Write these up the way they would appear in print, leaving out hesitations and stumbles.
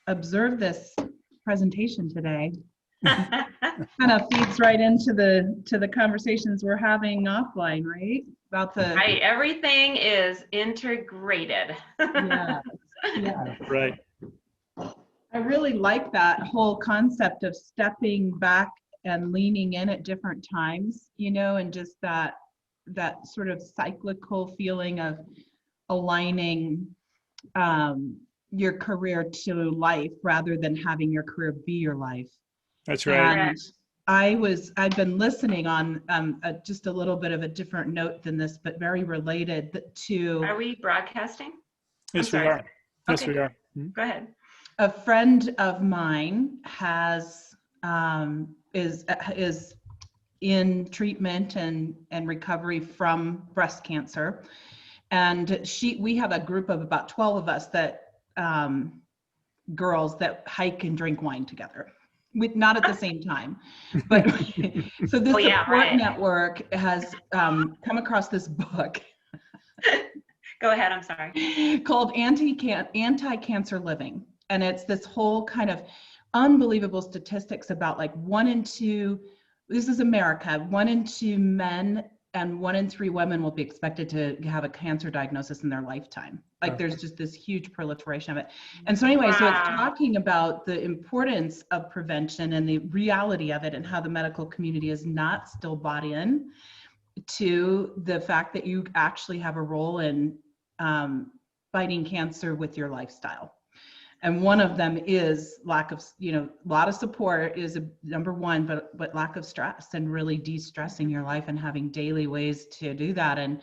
observe this presentation today. Kind of feeds right into the conversations we're having offline, right? About the right. Everything is integrated. yeah. Right. I really like that whole concept of stepping back and leaning in at different times, and just that sort of cyclical feeling of aligning your career to life rather than having your career be your life. That's right. And I've been listening on just a little bit of a different note than this, but very related to. Are we broadcasting? Yes, we are. Yes, we are. Go ahead. A friend of mine is in treatment and recovery from breast cancer, and we have a group of about 12 of us that girls that hike and drink wine together. Not at the same time, but so this support network has come across this book. Go ahead, I'm sorry. Called Anti-Cancer Living. And it's this whole kind of unbelievable statistics about like 1 in 2, this is America, 1 in 2 men and 1 in 3 women will be expected to have a cancer diagnosis in their lifetime. Like there's just this huge proliferation of it. And so anyway, so it's talking about the importance of prevention and the reality of it and how the medical community is not still bought in to the fact that you actually have a role in fighting cancer with your lifestyle. And one of them is lack of, a lot of support is number one, but lack of stress and really de-stressing your life and having daily ways to do that. And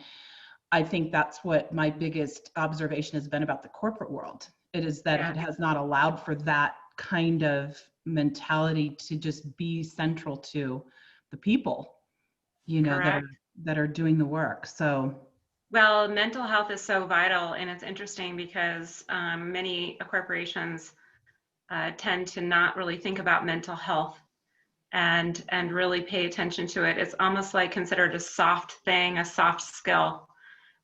I think that's what my biggest observation has been about the corporate world. It is that it has not allowed for that kind of mentality to just be central to the people, that are doing the work. So. Well, mental health is so vital, and it's interesting because many corporations tend to not really think about mental health and really pay attention to it. It's almost like considered a soft thing, a soft skill,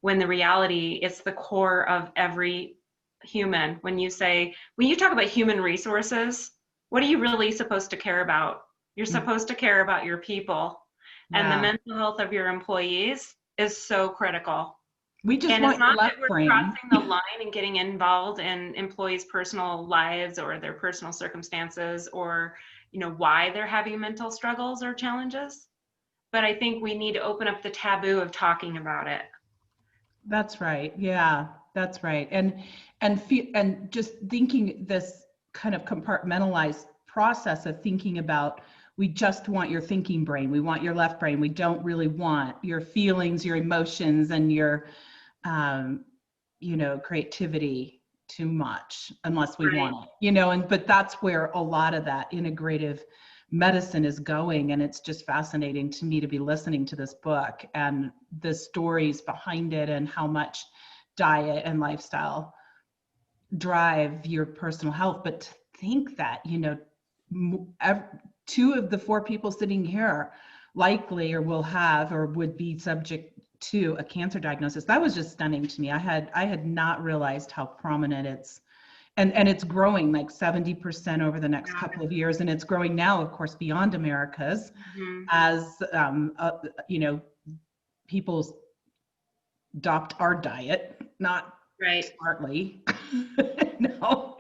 when the reality, it's the core of every human. When you talk about human resources, what are you really supposed to care about? You're supposed to care about your people, and the mental health of your employees is so critical. We just and want it's not left that we're brain. crossing the line and getting involved in employees' personal lives or their personal circumstances or why they're having mental struggles or challenges, but I think we need to open up the taboo of talking about it. That's right. Yeah, that's right. And just thinking this kind of compartmentalized process of thinking about, we just want your thinking brain. We want your left brain. We don't really want your feelings, your emotions, and your, creativity too much unless we want it, but that's where a lot of that integrative medicine is going. And it's just fascinating to me to be listening to this book and the stories behind it and how much diet and lifestyle drive your personal health. But to think that, 2 of the 4 people sitting here likely or will have or would be subject to a cancer diagnosis, that was just stunning to me. I had not realized how prominent it's, and it's growing like 70% over the next couple of years, and it's growing now, of course, beyond Americas, as people adopt our diet, not smartly. No.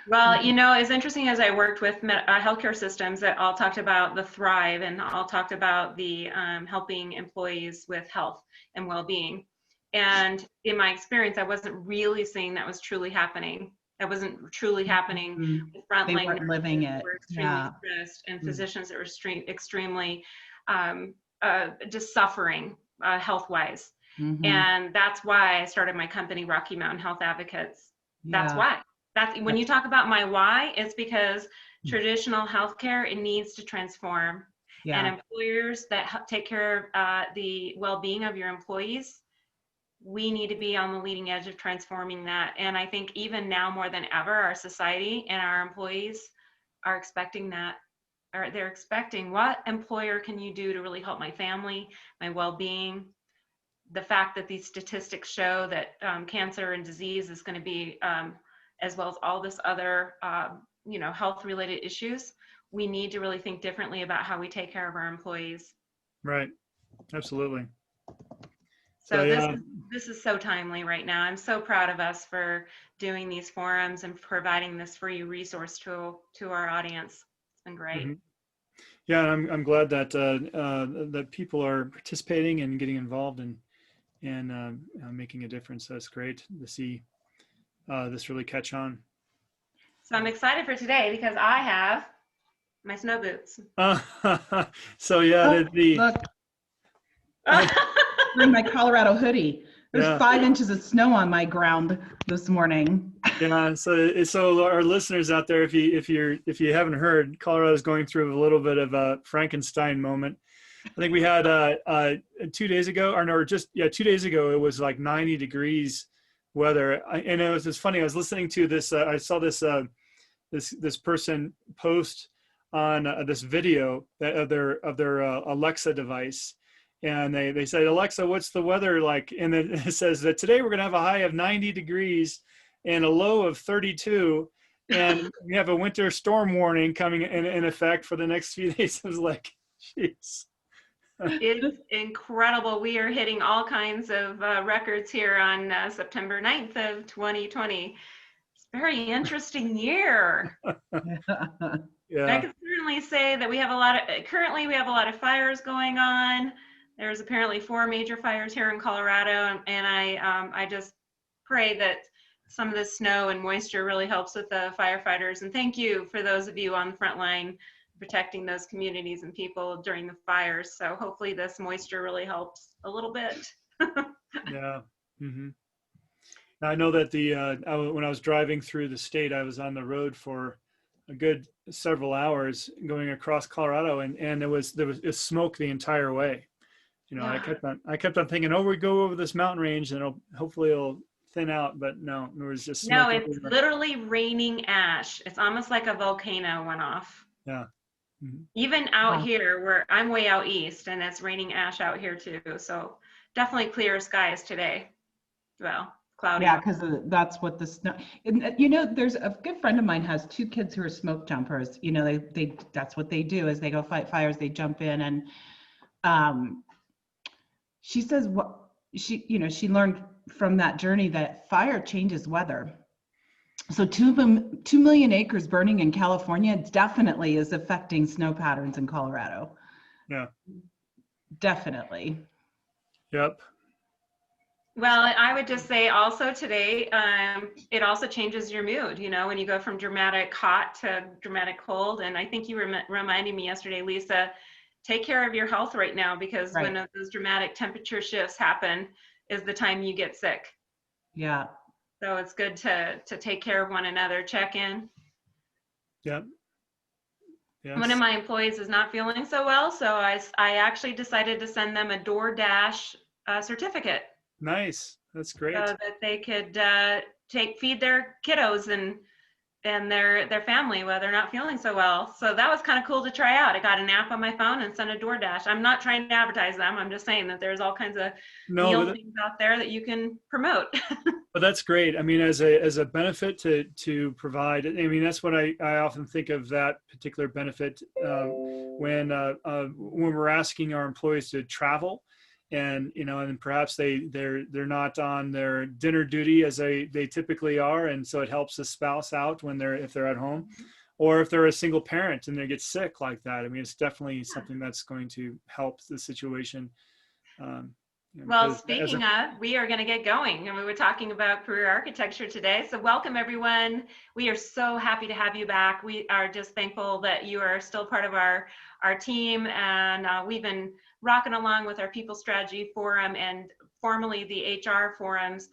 Well, as interesting as I worked with healthcare systems that all talked about the Thrive and all talked about the helping employees with health and well-being. And in my experience, I wasn't really seeing that was truly happening. That wasn't truly happening with frontline nurses living it. Who were extremely stressed and physicians that were extremely just suffering health-wise. And that's why I started my company, Rocky Mountain Health Advocates. That's why. When you talk about my why, it's because traditional healthcare, it needs to transform. And employers that take care of the well-being of your employees, we need to be on the leading edge of transforming that. And I think even now more than ever, our society and our employees are expecting that. Or they're expecting, what employer can you do to really help my family, my well-being? The fact that these statistics show that cancer and disease is going to be as well as all this other, health related issues, we need to really think differently about how we take care of our employees. Right. Absolutely. So yeah. this is so timely right now. I'm so proud of us for doing these forums and providing this free resource to our audience. It's been great. Mm-hmm. Yeah, I'm glad that that people are participating and getting involved and making a difference. That's great to see this really catch on. So I'm excited for today because I have my snow boots. So yeah, Look, wearing my Colorado hoodie. There's 5 inches of snow on my ground this morning. Yeah, so our listeners out there, if you haven't heard, Colorado's going through a little bit of a Frankenstein moment. I think we had 2 days ago, or 2 days ago, it was like 90 degrees weather, and it was just funny. I was listening to this. I saw this this person post on this video of their Alexa device. And they said, Alexa, what's the weather like? And then it says that today we're going to have a high of 90 degrees and a low of 32. And we have a winter storm warning coming in effect for the next few days. I was like, jeez. It's incredible. We are hitting all kinds of records here on September 9th of 2020. It's a very interesting year. Yeah. I can certainly say that currently we have a lot of fires going on. There's apparently 4 major fires here in Colorado, and I just pray that some of the snow and moisture really helps with the firefighters. And thank you for those of you on the front line protecting those communities and people during the fires. So hopefully this moisture really helps a little bit. Yeah. Mm-hmm. I know that when I was driving through the state, I was on the road for a good several hours going across Colorado, and there was smoke the entire way. Yeah. I kept on thinking, oh, we go over this mountain range and hopefully it'll thin out, but no, it was just smoke. No, it's literally raining ash. It's almost like a volcano went off. Yeah. Mm-hmm. Even out here, where I'm way out east, and it's raining ash out here too. So definitely clear skies today. Well, cloudy. Yeah, because that's what the snow. There's a good friend of mine has 2 kids who are smoke jumpers. They that's what they do is they go fight fires. They jump in, and she says she learned from that journey that fire changes weather. So 2 million acres burning in California definitely is affecting snow patterns in Colorado. Yeah. Definitely. Yep. Well, I would just say also today, it also changes your mood, when you go from dramatic hot to dramatic cold. And I think you reminded me yesterday, Lisa, take care of your health right now, because Right. when those dramatic temperature shifts happen is the time you get sick. Yeah. So it's good to take care of one another, check in. Yep. Yes. One of my employees is not feeling so well, so I actually decided to send them a DoorDash certificate. Nice. That's great. So that they could feed their kiddos and their family while they're not feeling so well. So that was kind of cool to try out. I got an app on my phone and sent a DoorDash. I'm not trying to advertise them. I'm just saying that there's all kinds of meal things out there that you can promote. But that's great. I mean, as a benefit to provide, I mean, that's what I often think of that particular benefit when we're asking our employees to travel. And and perhaps they're not on their dinner duty as they typically are, and so it helps the spouse out if they're at home, or if they're a single parent and they get sick like that. I mean, it's definitely something that's going to help the situation. Well, speaking of, we are going to get going, and we were talking about career architecture today. So welcome everyone. We are so happy to have you back. We are just thankful that you are still part of our team, and we've been rocking along with our People Strategy Forum and formally the HR forums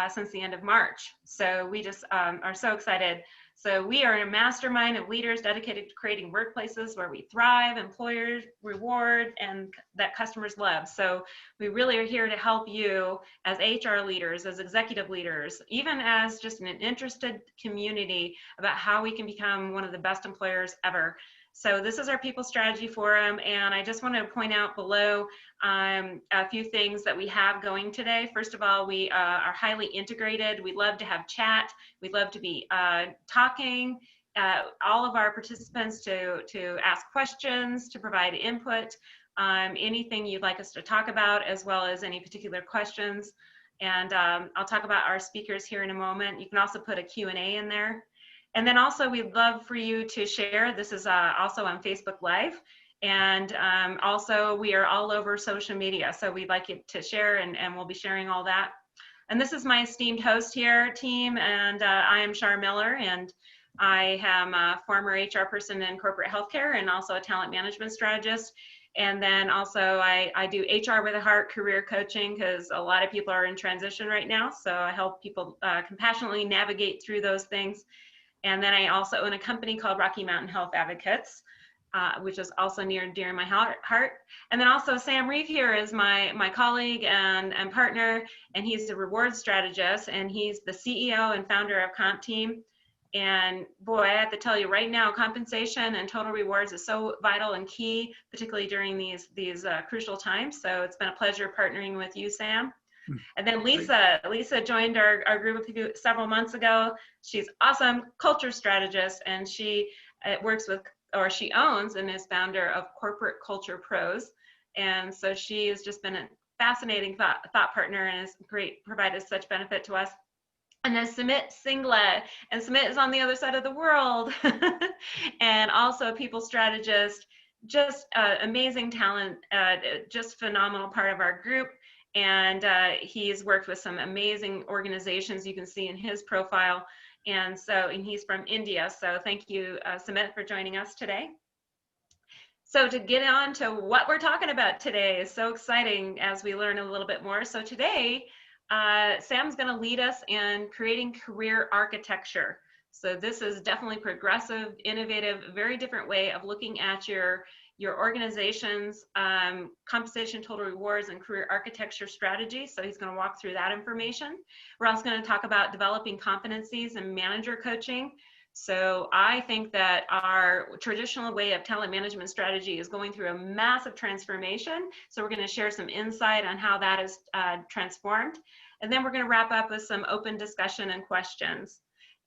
since the end of March. So we just are so excited. So we are a mastermind of leaders dedicated to creating workplaces where we thrive, employers reward, and that customers love. So we really are here to help you as HR leaders, as executive leaders, even as just an interested community about how we can become one of the best employers ever. So this is our People Strategy Forum, and I just want to point out below a few things that we have going today. First of all, we are highly integrated. We love to have chat. We love to be talking. All of our participants to ask questions, to provide input, anything you'd like us to talk about, as well as any particular questions. And I'll talk about our speakers here in a moment. You can also put a Q&A in there. And then also we'd love for you to share. This is also on Facebook Live. And also we are all over social media. So we'd like you to share, and we'll be sharing all that. And this is my esteemed host here, team. And I am Shar Miller, and I am a former HR person in corporate healthcare and also a talent management strategist. And then also I do HR with a Heart career coaching, because a lot of people are in transition right now. So I help people compassionately navigate through those things. And then I also own a company called Rocky Mountain Health Advocates, which is also near and dear to my heart. And then also Sam Reeve here is my colleague and partner, and he's the reward strategist, and he's the CEO and founder of Comp Team. And boy, I have to tell you right now, compensation and total rewards is so vital and key, particularly during these crucial times. So it's been a pleasure partnering with you, Sam. And then Lisa joined our group of people several months ago. She's awesome culture strategist, and she works with, or she owns and is founder of Corporate Culture Pros. And so she has just been a fascinating thought partner, and has provided such benefit to us. And then Sumit Singla, and Sumit is on the other side of the world, and also a people strategist, just amazing talent, just phenomenal part of our group. And he's worked with some amazing organizations you can see in his profile. And he's from India. So thank you, Sumit, for joining us today. So to get on to what we're talking about today is so exciting as we learn a little bit more. So today, Sam's going to lead us in creating career architecture. So this is definitely progressive, innovative, very different way of looking at your organization's compensation, total rewards, and career architecture strategy. So he's going to walk through that information. We're also going to talk about developing competencies and manager coaching. So I think that our traditional way of talent management strategy is going through a massive transformation. So we're going to share some insight on how that is transformed. And then we're going to wrap up with some open discussion and questions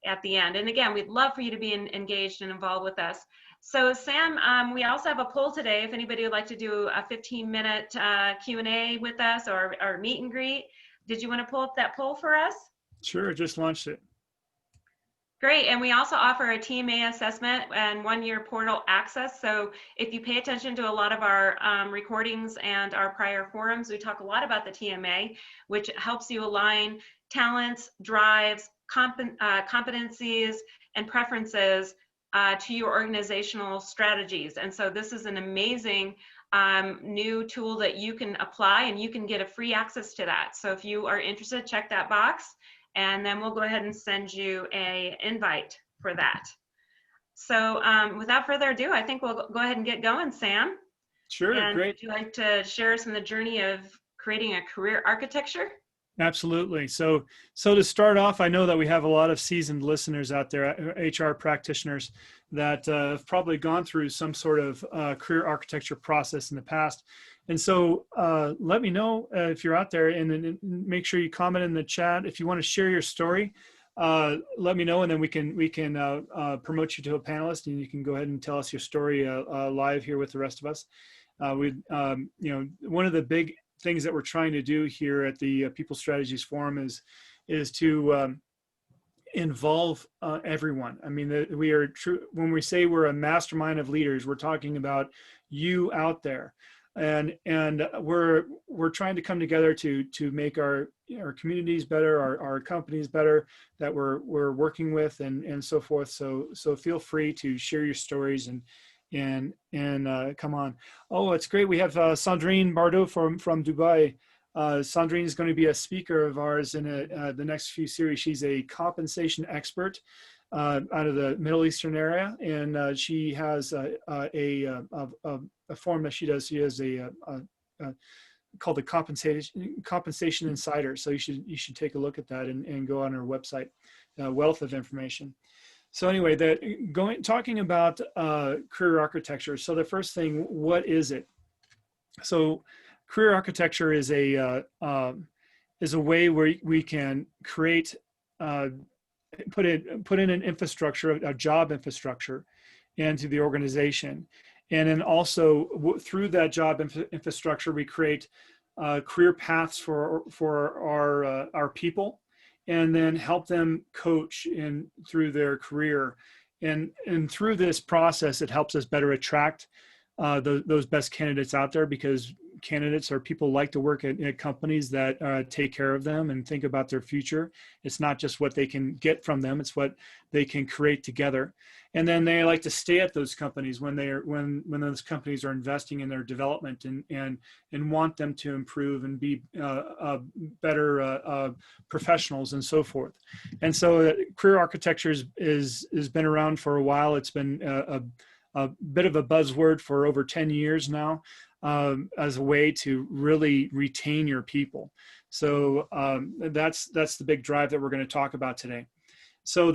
at the end. And again, we'd love for you to be engaged and involved with us. So Sam, we also have a poll today. If anybody would like to do a 15-minute Q&A with us, or meet and greet, did you want to pull up that poll for us? Sure, just launched it. Great, and we also offer a TMA assessment and 1-year portal access. So if you pay attention to a lot of our recordings and our prior forums, we talk a lot about the TMA, which helps you align talents, drives, competencies, and preferences to your organizational strategies. And so this is an amazing new tool that you can apply, and you can get a free access to that. So if you are interested, check that box, and then we'll go ahead and send you an invite for that. So without further ado, I think we'll go ahead and get going, Sam. Sure, and great. Would you like to share us in the journey of creating a career architecture? Absolutely. So to start off, I know that we have a lot of seasoned listeners out there, HR practitioners, that have probably gone through some sort of career architecture process in the past. And so let me know if you're out there, and then make sure you comment in the chat. If you want to share your story, let me know, and then we can promote you to a panelist, and you can go ahead and tell us your story live here with the rest of us. One of the big things that we're trying to do here at the People Strategies Forum is to involve everyone. I mean, we are true when we say we're a mastermind of leaders. We're talking about you out there, and we're trying to come together to make our communities better, our companies better that we're working with, and so forth. So feel free to share your stories and come on. Oh, it's great. We have Sandrine Bardot from Dubai. Sandrine is going to be a speaker of ours in the next few series. She's a compensation expert out of the Middle Eastern area, and she has a form that she does. She has a called the Compensation Insider. So you should take a look at that and go on her website. Wealth of information. So anyway, talking about career architecture. So the first thing, what is it? So career architecture is a way where we can create, put in an infrastructure, a job infrastructure, into the organization, and then also through that job infrastructure, we create career paths for our people, and then help them coach in through their career, and through this process, it helps us better attract those best candidates out there, because candidates or people like to work at companies that take care of them and think about their future. It's not just what they can get from them, it's what they can create together. And then they like to stay at those companies when those companies are investing in their development and want them to improve and be better professionals and so forth. And so career architecture has been around for a while. It's been a bit of a buzzword for over 10 years now, as a way to really retain your people. So that's the big drive that we're going to talk about today. So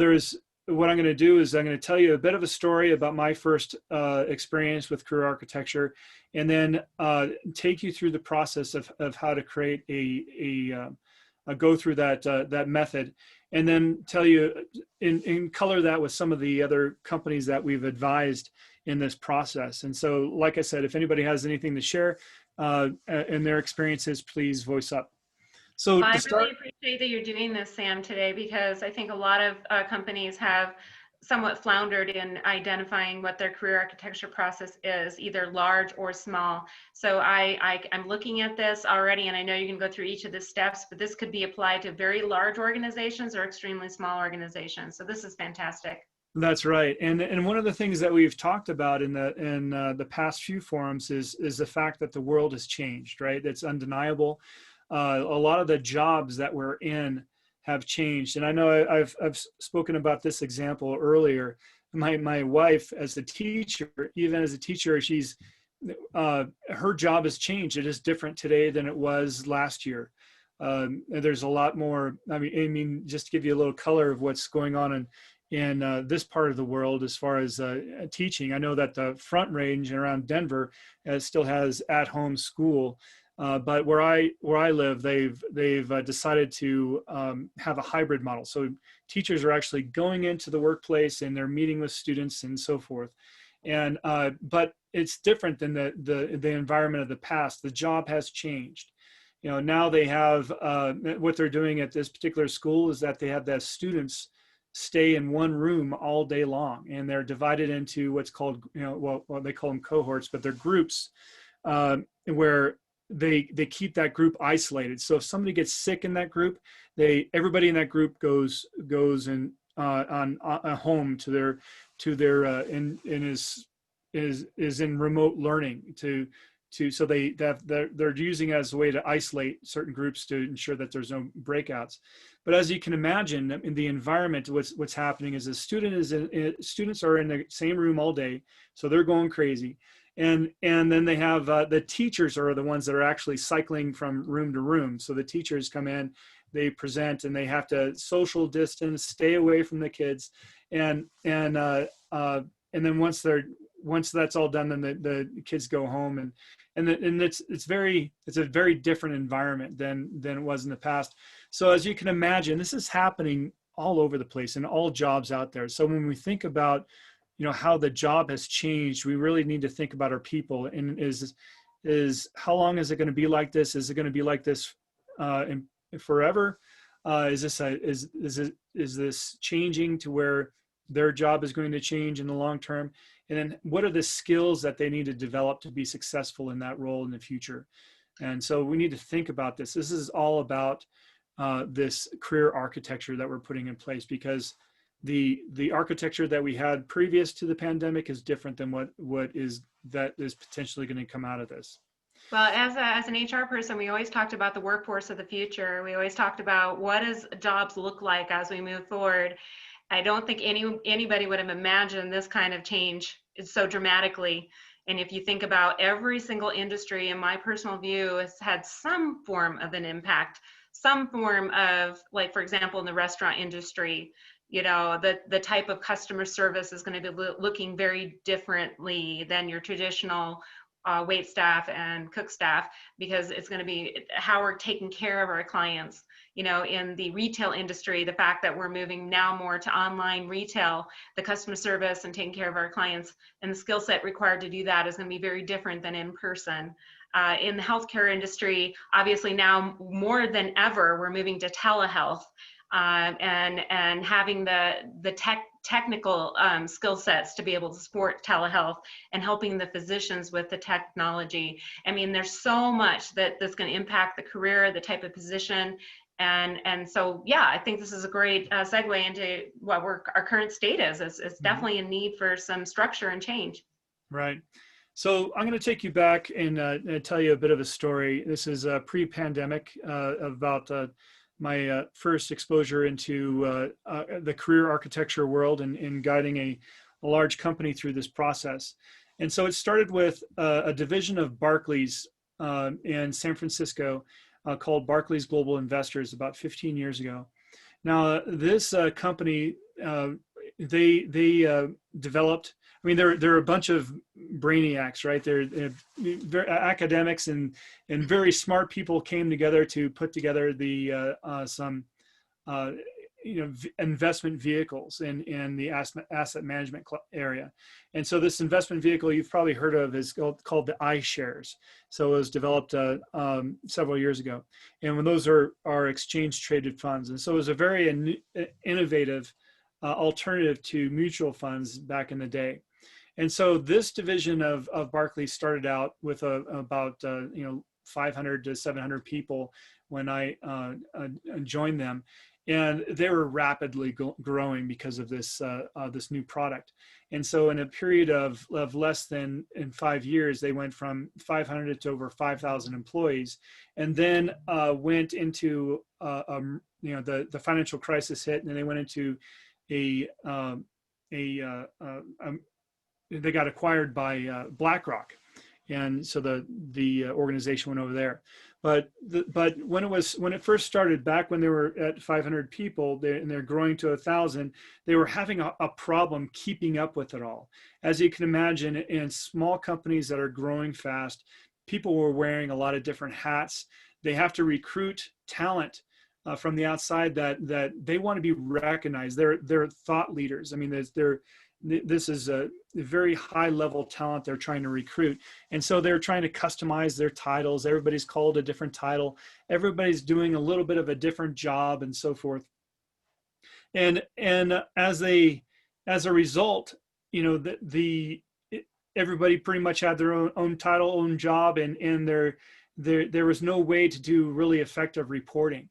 what I'm going to do is I'm going to tell you a bit of a story about my first experience with career architecture, and then take you through the process of how to create go through that method, and then tell you in color that with some of the other companies that we've advised in this process. And so, like I said, if anybody has anything to share in their experiences, please voice up. So I really appreciate that you're doing this, Sam, today, because I think a lot of companies have somewhat floundered in identifying what their career architecture process is, either large or small. So I'm looking at this already, and I know you can go through each of the steps, but this could be applied to very large organizations or extremely small organizations. So this is fantastic. That's right. And one of the things that we've talked about in the past few forums is the fact that the world has changed, right? That's undeniable. A lot of the jobs that we're in have changed. And I know I've spoken about this example earlier. My wife, as a teacher, even as a teacher, she's her job has changed. It is different today than it was last year. There's a lot more. I mean, just to give you a little color of what's going on in this part of the world as far as teaching. I know that the Front Range around Denver still has at-home school, but where I live, they've decided to have a hybrid model. So teachers are actually going into the workplace and they're meeting with students and so forth. And but it's different than the environment of the past. The job has changed. You know, now they have what they're doing at this particular school is that they have the students stay in one room all day long, and they're divided into what's called, well, they call them cohorts, but they're groups where they keep that group isolated. So if somebody gets sick in that group, everybody in that group goes on home to their and is in remote learning so they're using it as a way to isolate certain groups to ensure that there's no breakouts. But as you can imagine, in the environment, what's happening is students are in the same room all day, so they're going crazy. And then they have the teachers are the ones that are actually cycling from room to room. So the teachers come in, they present, and they have to social distance, stay away from the kids, and then once that's all done, then the kids go home, and it's a very different environment than it was in the past. So as you can imagine, this is happening all over the place in all jobs out there. So when we think about how the job has changed, we really need to think about our people. And is how long is it going to be like this? Is it going to be like this forever? Is this changing to where their job is going to change in the long term? And then what are the skills that they need to develop to be successful in that role in the future? And so we need to think about this. This is all about this career architecture that we're putting in place, because the architecture that we had previous to the pandemic is different than what is potentially going to come out of this. Well, as an HR person, we always talked about the workforce of the future. We always talked about what does jobs look like as we move forward. I don't think anybody would have imagined this kind of change so dramatically. And if you think about every single industry, in my personal view, has had some form of an impact, some form of, like, for example, in the restaurant industry, The type of customer service is going to be looking very differently than your traditional wait staff and cook staff, because it's going to be how we're taking care of our clients. In the retail industry, the fact that we're moving now more to online retail, the customer service and taking care of our clients and the skill set required to do that is going to be very different than in person. In the healthcare industry, obviously now more than ever, we're moving to telehealth, and having the technical skill sets to be able to support telehealth and helping the physicians with the technology. I mean, there's so much that's going to impact the career, the type of position. And so, yeah, I think this is a great segue into what our current state is. It's definitely a need for some structure and change. Right. So I'm going to take you back and tell you a bit of a story. This is pre-pandemic, about my first exposure into the career architecture world and guiding a large company through this process. And so it started with a division of Barclays in San Francisco called Barclays Global Investors about 15 years ago. Now, this company, they developed, I mean, they're a bunch of brainiacs, right? They're very academics and very smart people came together to put together some investment vehicles in the asset management area. And so this investment vehicle you've probably heard of is called the iShares. So it was developed several years ago. And when those are exchange traded funds. And so it was a very innovative alternative to mutual funds back in the day. And so this division of Barclays started out with about 500 to 700 people when I joined them, and they were rapidly growing because of this this new product. And so in a period of less than 5 years, they went from 500 to over 5,000 employees, and then went into the financial crisis hit, and then they went into they got acquired by BlackRock, and so the organization went over there. But when it first started, back when they were at 500 people, and they're growing to 1,000, they were having a problem keeping up with it all. As you can imagine, in small companies that are growing fast, people were wearing a lot of different hats. They have to recruit talent from the outside that they want to be recognized. They're thought leaders. I mean, this is a very high level talent they're trying to recruit. And so they're trying to customize their titles. Everybody's called a different title. Everybody's doing a little bit of a different job and so forth. And as a result, everybody pretty much had their own title, own job, and there was no way to do really effective reporting.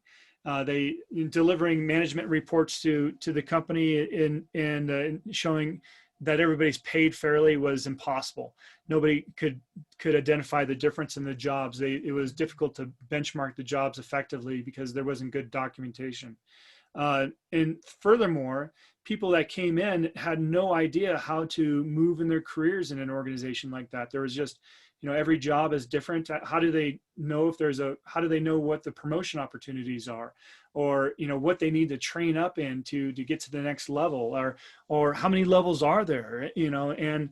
They delivering management reports to the company and showing that everybody's paid fairly was impossible. Nobody could identify the difference in the jobs. It was difficult to benchmark the jobs effectively because there wasn't good documentation. And furthermore, people that came in had no idea how to move in their careers in an organization like that. There was just, every job is different. How do they know how do they know what the promotion opportunities are, or, what they need to train up in to get to the next level, or how many levels are there, and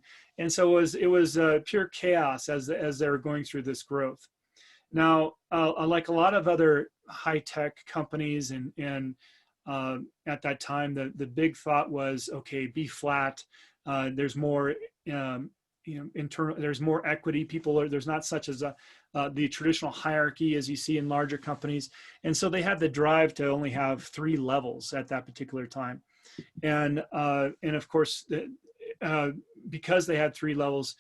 so it was pure chaos as they were going through this growth. Now, like a lot of other high tech companies and at that time, the big thought was, okay, be flat. There's more, there's more equity. There's not such as the traditional hierarchy as you see in larger companies. And so they had the drive to only have 3 levels at that particular time. And of course, because they had 3 levels,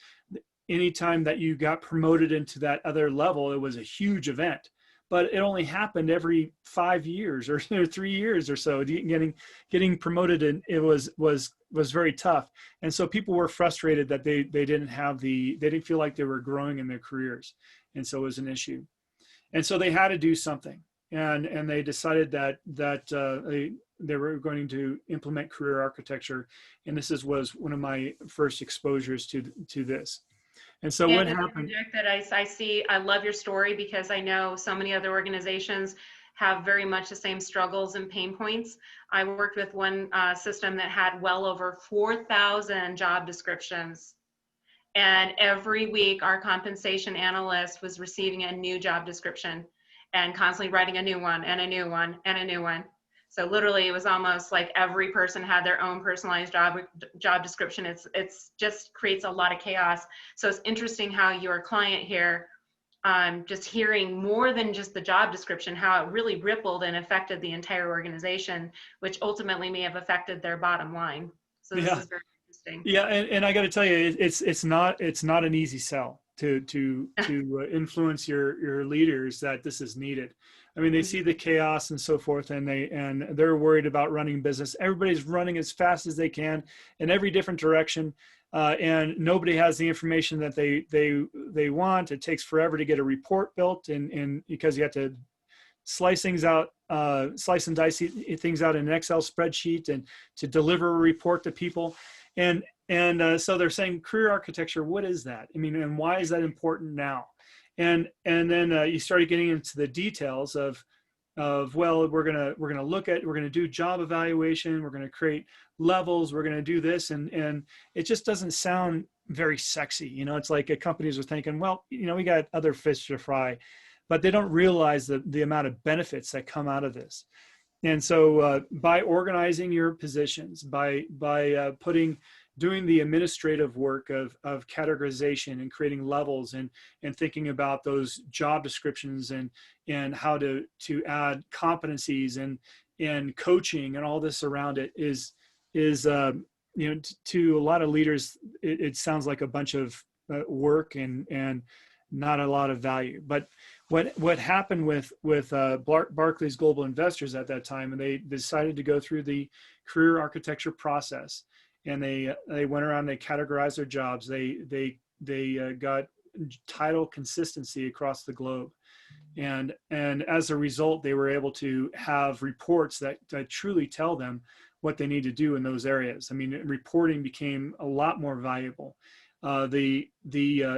anytime that you got promoted into that other level, it was a huge event. But it only happened every 5 years or 3 years or so. Getting promoted, and it was very tough. And so people were frustrated that they didn't feel like they were growing in their careers, and so it was an issue. And so they had to do something, and they decided that they were going to implement career architecture, and this was one of my first exposures to this. And so what happened? That I love your story, because I know so many other organizations have very much the same struggles and pain points. I worked with one system that had well over 4,000 job descriptions. And every week, our compensation analyst was receiving a new job description and constantly writing a new one and a new one and a new one. So literally, it was almost like every person had their own personalized job description. It's just creates a lot of chaos. So it's interesting how your client here, just hearing more than just the job description, how it really rippled and affected the entire organization, which ultimately may have affected their bottom line. So this is very interesting. Yeah, and I got to tell you, it's not an easy sell to influence your leaders that this is needed. I mean, they see the chaos and so forth, and they're worried about running business. Everybody's running as fast as they can in every different direction, and nobody has the information that they want. It takes forever to get a report built, and because you have to slice things out, slice and dice things out in an Excel spreadsheet, and to deliver a report to people. And so they're saying career architecture, what is that? I mean, and why is that important now? And then you started getting into the details of well, we're gonna do job evaluation, we're gonna create levels, we're gonna do this, and it just doesn't sound very sexy. You know, it's like companies are thinking, well, you know, we got other fish to fry, but they don't realize the amount of benefits that come out of this. And so by organizing your positions, by doing the administrative work of categorization and creating levels and thinking about those job descriptions and how to add competencies and coaching and all this around it is you know, to a lot of leaders, it sounds like a bunch of work and not a lot of value. But what happened with Barclays Global Investors at that time, and they decided to go through the career architecture process, and they went around, they categorized their jobs, they got title consistency across the globe, and as a result, they were able to have reports that truly tell them what they need to do in those areas. I mean, reporting became a lot more valuable. The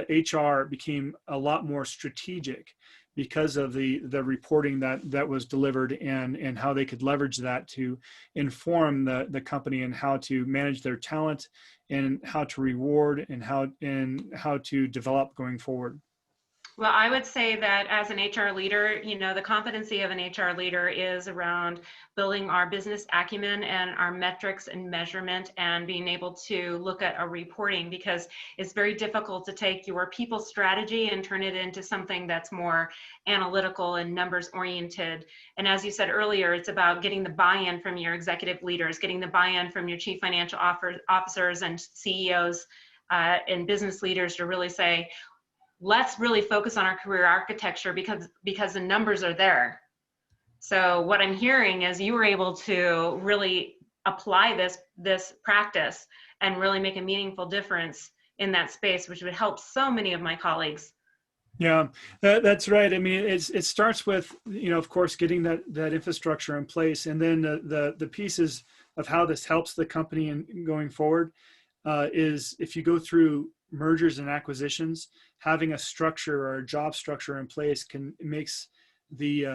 HR became a lot more strategic because of the reporting that was delivered and how they could leverage that to inform the company and how to manage their talent and how to reward and how to develop going forward. Well, I would say that as an HR leader, you know, the competency of an HR leader is around building our business acumen and our metrics and measurement and being able to look at our reporting, because it's very difficult to take your people strategy and turn it into something that's more analytical and numbers oriented. And as you said earlier, it's about getting the buy-in from your executive leaders, getting the buy-in from your chief financial officers and CEOs and business leaders to really say, let's really focus on our career architecture because the numbers are there. So what I'm hearing is you were able to really apply this practice and really make a meaningful difference in that space, which would help so many of my colleagues. Yeah, that's right. I mean, it starts with, you know, of course, getting that infrastructure in place, and then the pieces of how this helps the company in going forward is if you go through mergers and acquisitions, having a structure or a job structure in place makes the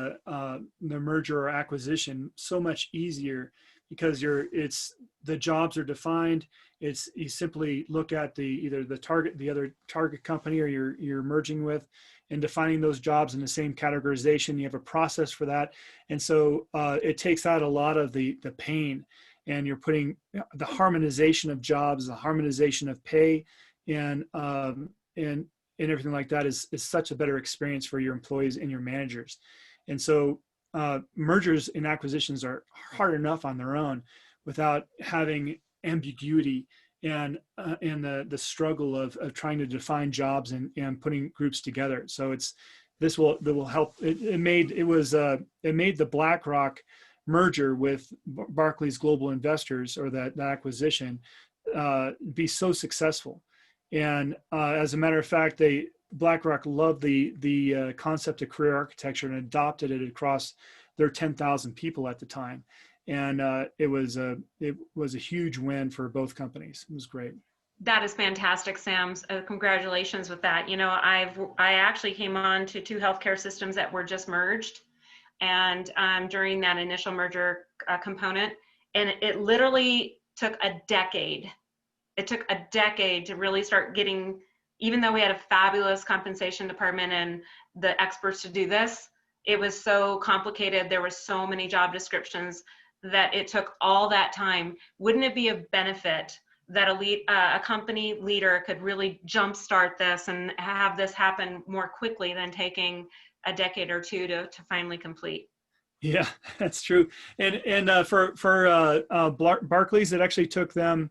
merger or acquisition so much easier, because the jobs are defined. You simply look at the other target company or you're merging with, and defining those jobs in the same categorization. You have a process for that, and so it takes out a lot of the pain, and you're putting the harmonization of jobs, the harmonization of pay, and everything like that is such a better experience for your employees and your managers. And so mergers and acquisitions are hard enough on their own without having ambiguity and the struggle of trying to define jobs and putting groups together. So this will help. It made the BlackRock merger with Barclays Global Investors, or that acquisition, be so successful. And as a matter of fact, BlackRock loved the concept of career architecture and adopted it across their 10,000 people at the time. And it was a huge win for both companies. It was great. That is fantastic, Sam. Congratulations with that. You know, I actually came on to two healthcare systems that were just merged. and during that initial merger component, and it literally took a decade. It took a decade to really start getting, even though we had a fabulous compensation department and the experts to do this, it was so complicated. There were so many job descriptions that it took all that time. Wouldn't it be a benefit that a company leader could really jumpstart this and have this happen more quickly than taking a decade or two to finally complete? Yeah, that's true. And for Barclays, it actually took them,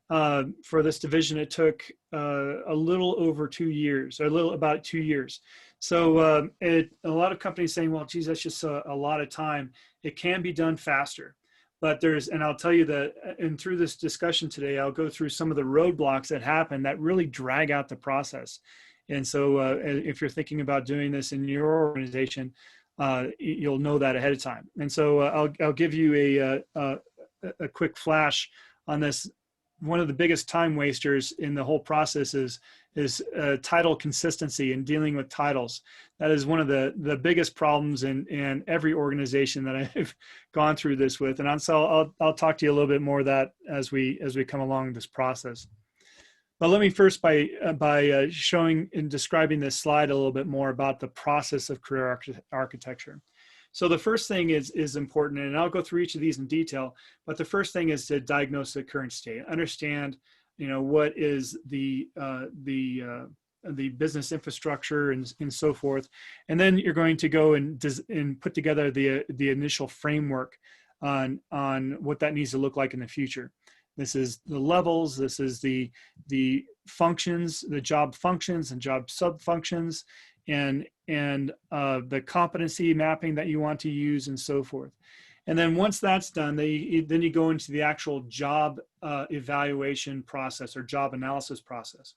for this division, it took a little over 2 years, or about 2 years. So a lot of companies saying, well, geez, that's just a lot of time. It can be done faster. But and I'll tell you that, and through this discussion today, I'll go through some of the roadblocks that happen that really drag out the process. And so if you're thinking about doing this in your organization, you'll know that ahead of time. And so I'll give you a quick flash on this. One of the biggest time wasters in the whole process is title consistency and dealing with titles. That is one of the biggest problems in every organization that I've gone through this with. And so I'll talk to you a little bit more of that as we come along this process. But let me first by showing and describing this slide a little bit more about the process of career architecture. So the first thing is important, and I'll go through each of these in detail, but the first thing is to diagnose the current state, understand, what is the business infrastructure and so forth. And then you're going to go and put together the initial framework on what that needs to look like in the future. This is the levels, this is the functions, the job functions and job sub-functions, and the competency mapping that you want to use and so forth. And then once that's done, then you go into the actual job evaluation process or job analysis process.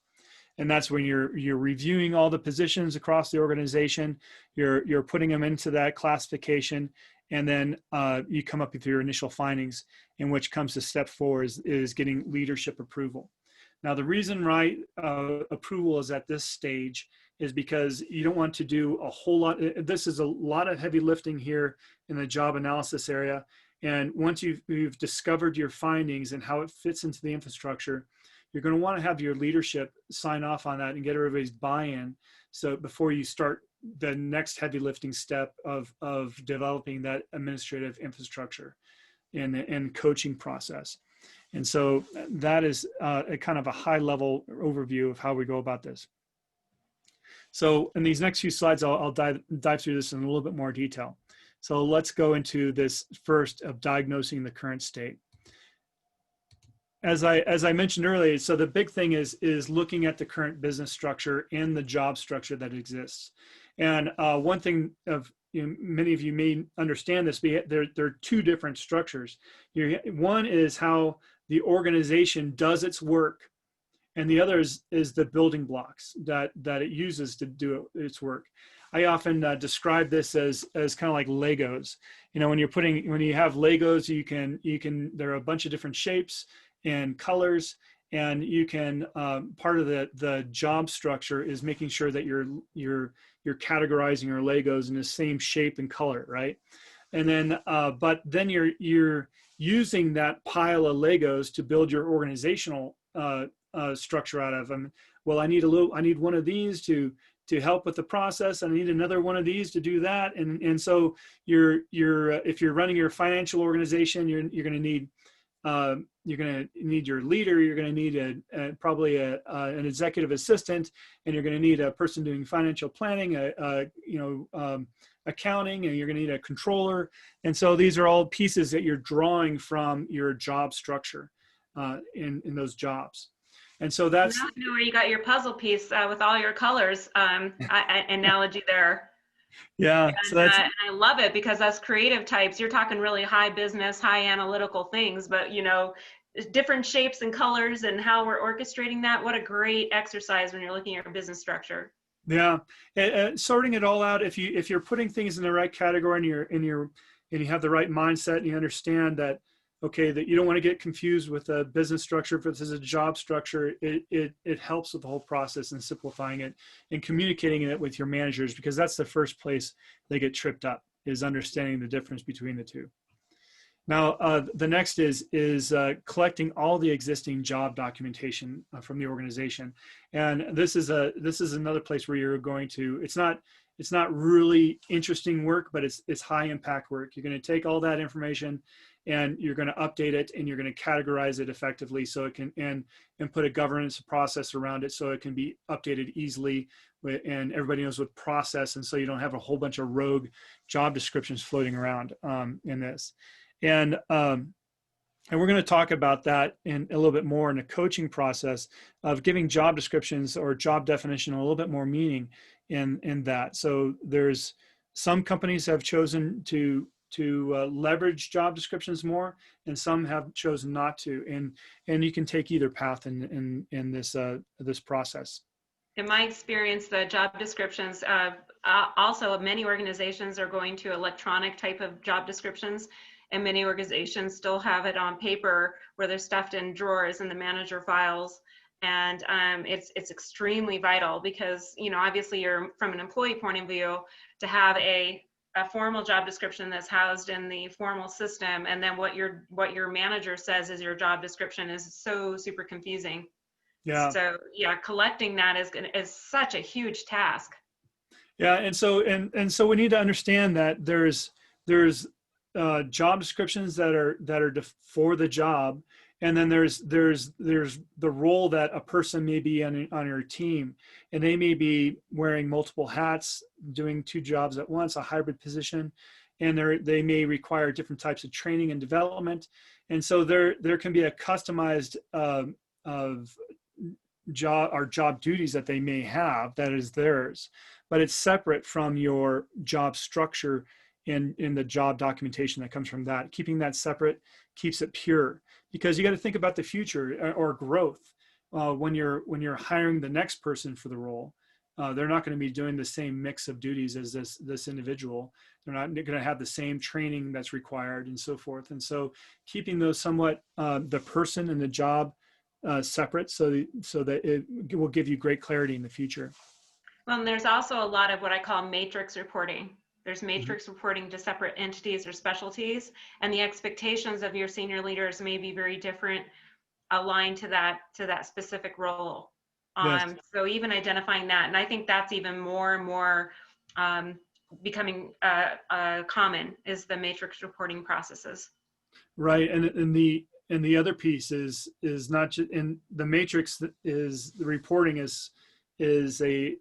And that's when you're reviewing all the positions across the organization, you're putting them into that classification, and then you come up with your initial findings, in which comes to step 4 is getting leadership approval. Now, the reason approval is at this stage is because you don't want to do a whole lot. This is a lot of heavy lifting here in the job analysis area. And once you've discovered your findings and how it fits into the infrastructure, you're going to want to have your leadership sign off on that and get everybody's buy-in. So before you start the next heavy lifting step of developing that administrative infrastructure and coaching process. And so that is a kind of a high level overview of how we go about this. So in these next few slides, I'll dive through this in a little bit more detail. So let's go into this first of diagnosing the current state. As I mentioned earlier, so the big thing is looking at the current business structure and the job structure that exists. And one thing many of you may understand this, there are 2 different structures. One is how the organization does its work, and the other is the building blocks that it uses to do its work. I often describe this as kind of like Legos. When you have Legos, you can there are a bunch of different shapes and colors, and you can part of the job structure is making sure that you're categorizing your Legos in the same shape and color, right? And then but then you're using that pile of Legos to build your organizational structure out of them. Well, I need one of these to help with the process, and I need another one of these to do that. And so if you're running your financial organization, you're going to need your leader, you're going to need probably an executive assistant, and you're going to need a person doing financial planning, accounting, and you're going to need a controller. And so these are all pieces that you're drawing from your job structure in those jobs. And so that's now you know where you got your puzzle piece with all your colors analogy there. Yeah, and, so that's and I love it, because as creative types, you're talking really high business, high analytical things, but different shapes and colors and how we're orchestrating that. What a great exercise when you're looking at your business structure. Yeah, sorting it all out. If you're putting things in the right category and you have the right mindset, and you understand that, okay, that you don't want to get confused with a business structure. If this is a job structure, it helps with the whole process and simplifying it and communicating it with your managers, because that's the first place they get tripped up. is understanding the difference between the two. Now, the next is collecting all the existing job documentation from the organization, and this is another place where you're going to. It's not really interesting work, but it's high impact work. You're going to take all that information, and you're going to update it, and you're going to categorize it effectively, so it can and put a governance process around it, so it can be updated easily, and everybody knows what process, and so you don't have a whole bunch of rogue job descriptions floating around in this. And we're going to talk about that in a little bit more in the coaching process of giving job descriptions or job definition a little bit more meaning in that. So there's some companies have chosen to leverage job descriptions more, and some have chosen not to. And you can take either path in this process. In my experience, the job descriptions, also many organizations are going to electronic type of job descriptions. And many organizations still have it on paper where they're stuffed in drawers in the manager files. And it's extremely vital because, you know, obviously you're from an employee point of view to have a formal job description that's housed in the formal system. And then what your manager says is your job description is so super confusing. Yeah. So yeah, collecting that is such a huge task. Yeah. And so we need to understand that there's job descriptions that are for the job, and then there's the role that a person may be on your team, and they may be wearing multiple hats, doing two jobs at once, a hybrid position, and they may require different types of training and development, and so there can be a customized of job duties that they may have that is theirs, but it's separate from your job structure in the job documentation that comes from that. Keeping that separate keeps it pure, because you got to think about the future or growth when you're hiring the next person for the role. They're not going to be doing the same mix of duties as this individual. They're not going to have the same training that's required and so forth. And so keeping those somewhat the person and the job separate so that it will give you great clarity in the future. Well, and there's also a lot of what I call matrix reporting. There's matrix reporting to separate entities or specialties, and the expectations of your senior leaders may be very different, aligned to that specific role. Yes. So even identifying that, and I think that's even more and more becoming common, is the matrix reporting processes. Right, and the other piece is not just in the matrix, is the reporting is a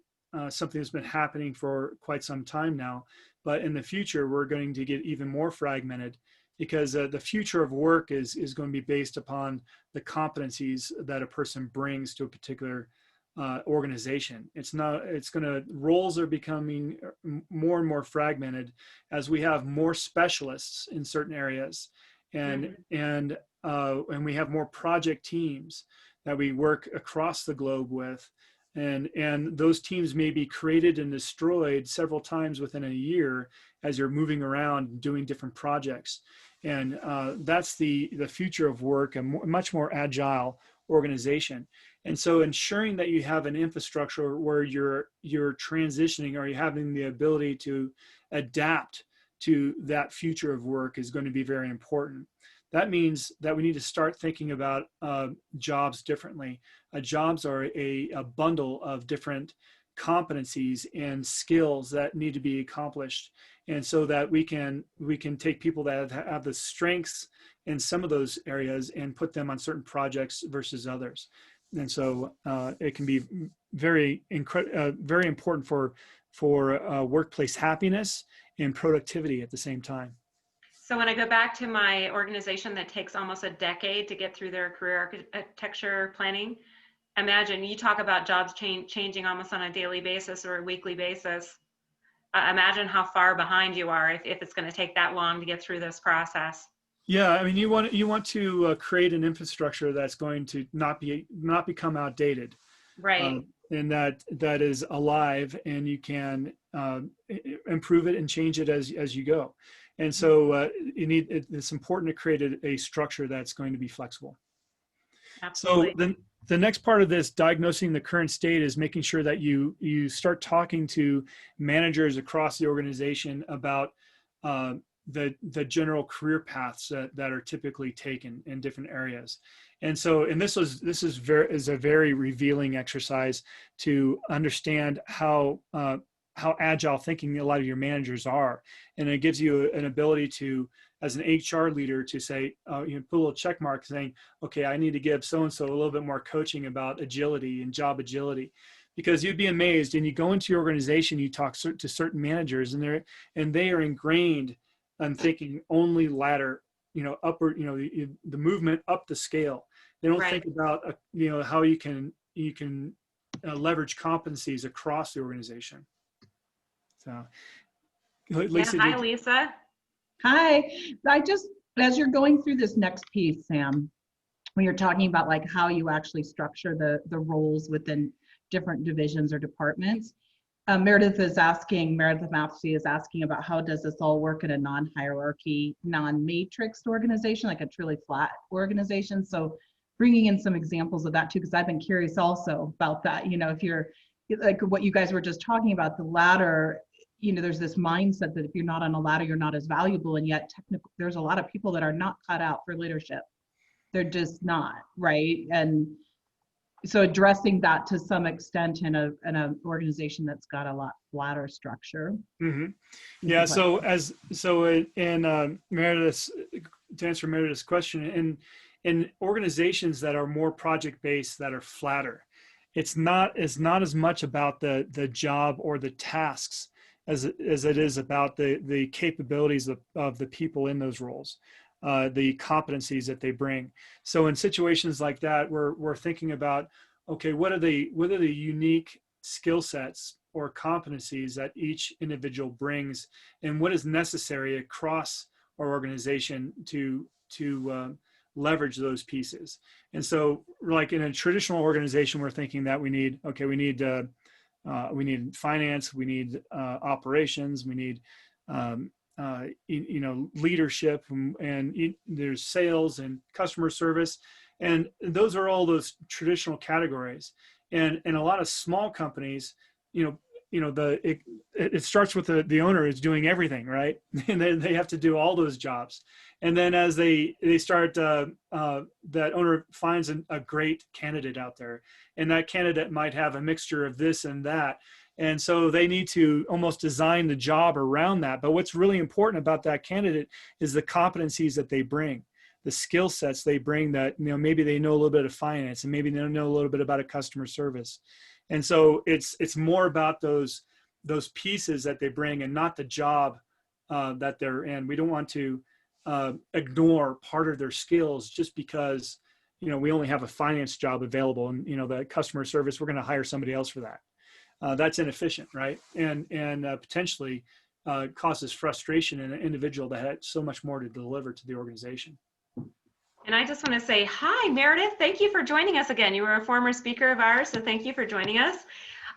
something that's been happening for quite some time now. But in the future, we're going to get even more fragmented, because the future of work is going to be based upon the competencies that a person brings to a particular organization. Roles are becoming more and more fragmented as we have more specialists in certain areas, and we have more project teams that we work across the globe with. And those teams may be created and destroyed several times within a year as you're moving around doing different projects. And that's the future of work, a much more agile organization. And so ensuring that you have an infrastructure where you're transitioning, or you're having the ability to adapt to that future of work is going to be very important. That means that we need to start thinking about jobs differently. Jobs are a bundle of different competencies and skills that need to be accomplished. And so that we can take people that have the strengths in some of those areas and put them on certain projects versus others. And so it can be very important for workplace happiness and productivity at the same time. So when I go back to my organization that takes almost a decade to get through their career architecture planning, imagine you talk about jobs changing almost on a daily basis or a weekly basis. Imagine how far behind you are if it's going to take that long to get through this process. Yeah, I mean, you want to create an infrastructure that's going to not become outdated, right? And that is alive, and you can improve it and change it as you go. And so it's important to create a structure that's going to be flexible. Absolutely. So then the next part of this, diagnosing the current state, is making sure that you start talking to managers across the organization about the general career paths that are typically taken in different areas. And so, and this is a very revealing exercise to understand how agile thinking a lot of your managers are. And it gives you an ability to, as an HR leader, to say, you know, put a little check mark saying, okay, I need to give so-and-so a little bit more coaching about agility and job agility. Because you'd be amazed, and you go into your organization, you talk to certain managers, and they are ingrained on thinking only ladder, you know, upward, you know, the movement up the scale. They don't think about, you know, how you can leverage competencies across the organization. So, Lisa, yeah, hi, Lisa. Hi. As you're going through this next piece, Sam, when you're talking about like how you actually structure the roles within different divisions or departments, Meredith Mathesy is asking about how does this all work in a non-hierarchy, non-matrixed organization, like a truly flat organization. So bringing in some examples of that too, because I've been curious also about that. You know, if you're like what you guys were just talking about, the ladder, you know, there's this mindset that if you're not on a ladder, you're not as valuable. And yet there's a lot of people that are not cut out for leadership. They're just not, right? And so addressing that to some extent in an organization that's got a lot flatter structure. Mm-hmm. Yeah. So in Meredith's, to answer Meredith's question, in organizations that are more project based, that are flatter, it's not as much about the job or the tasks as it is about the capabilities of the people in those roles. The competencies that they bring. So in situations like that, we're thinking about, okay, what are the unique skill sets or competencies that each individual brings, and what is necessary across our organization to leverage those pieces. And so, like in a traditional organization, we're thinking that we need finance, we need operations, we need you know, leadership, and there's sales and customer service, and those are all those traditional categories. And a lot of small companies, it starts with the owner is doing everything, right? And then they have to do all those jobs. And then as they start, that owner finds a great candidate out there, and that candidate might have a mixture of this and that. And so they need to almost design the job around that. But what's really important about that candidate is the competencies that they bring, the skill sets they bring, that, you know, maybe they know a little bit of finance, and maybe they know a little bit about a customer service. And so it's more about those pieces that they bring, and not the job that they're in. We don't want to ignore part of their skills just because, you know, we only have a finance job available, and, you know, the customer service, we're going to hire somebody else for that. That's inefficient, right? And potentially causes frustration in an individual that had so much more to deliver to the organization. And I just want to say, hi, Meredith. Thank you for joining us again. You were a former speaker of ours, so thank you for joining us.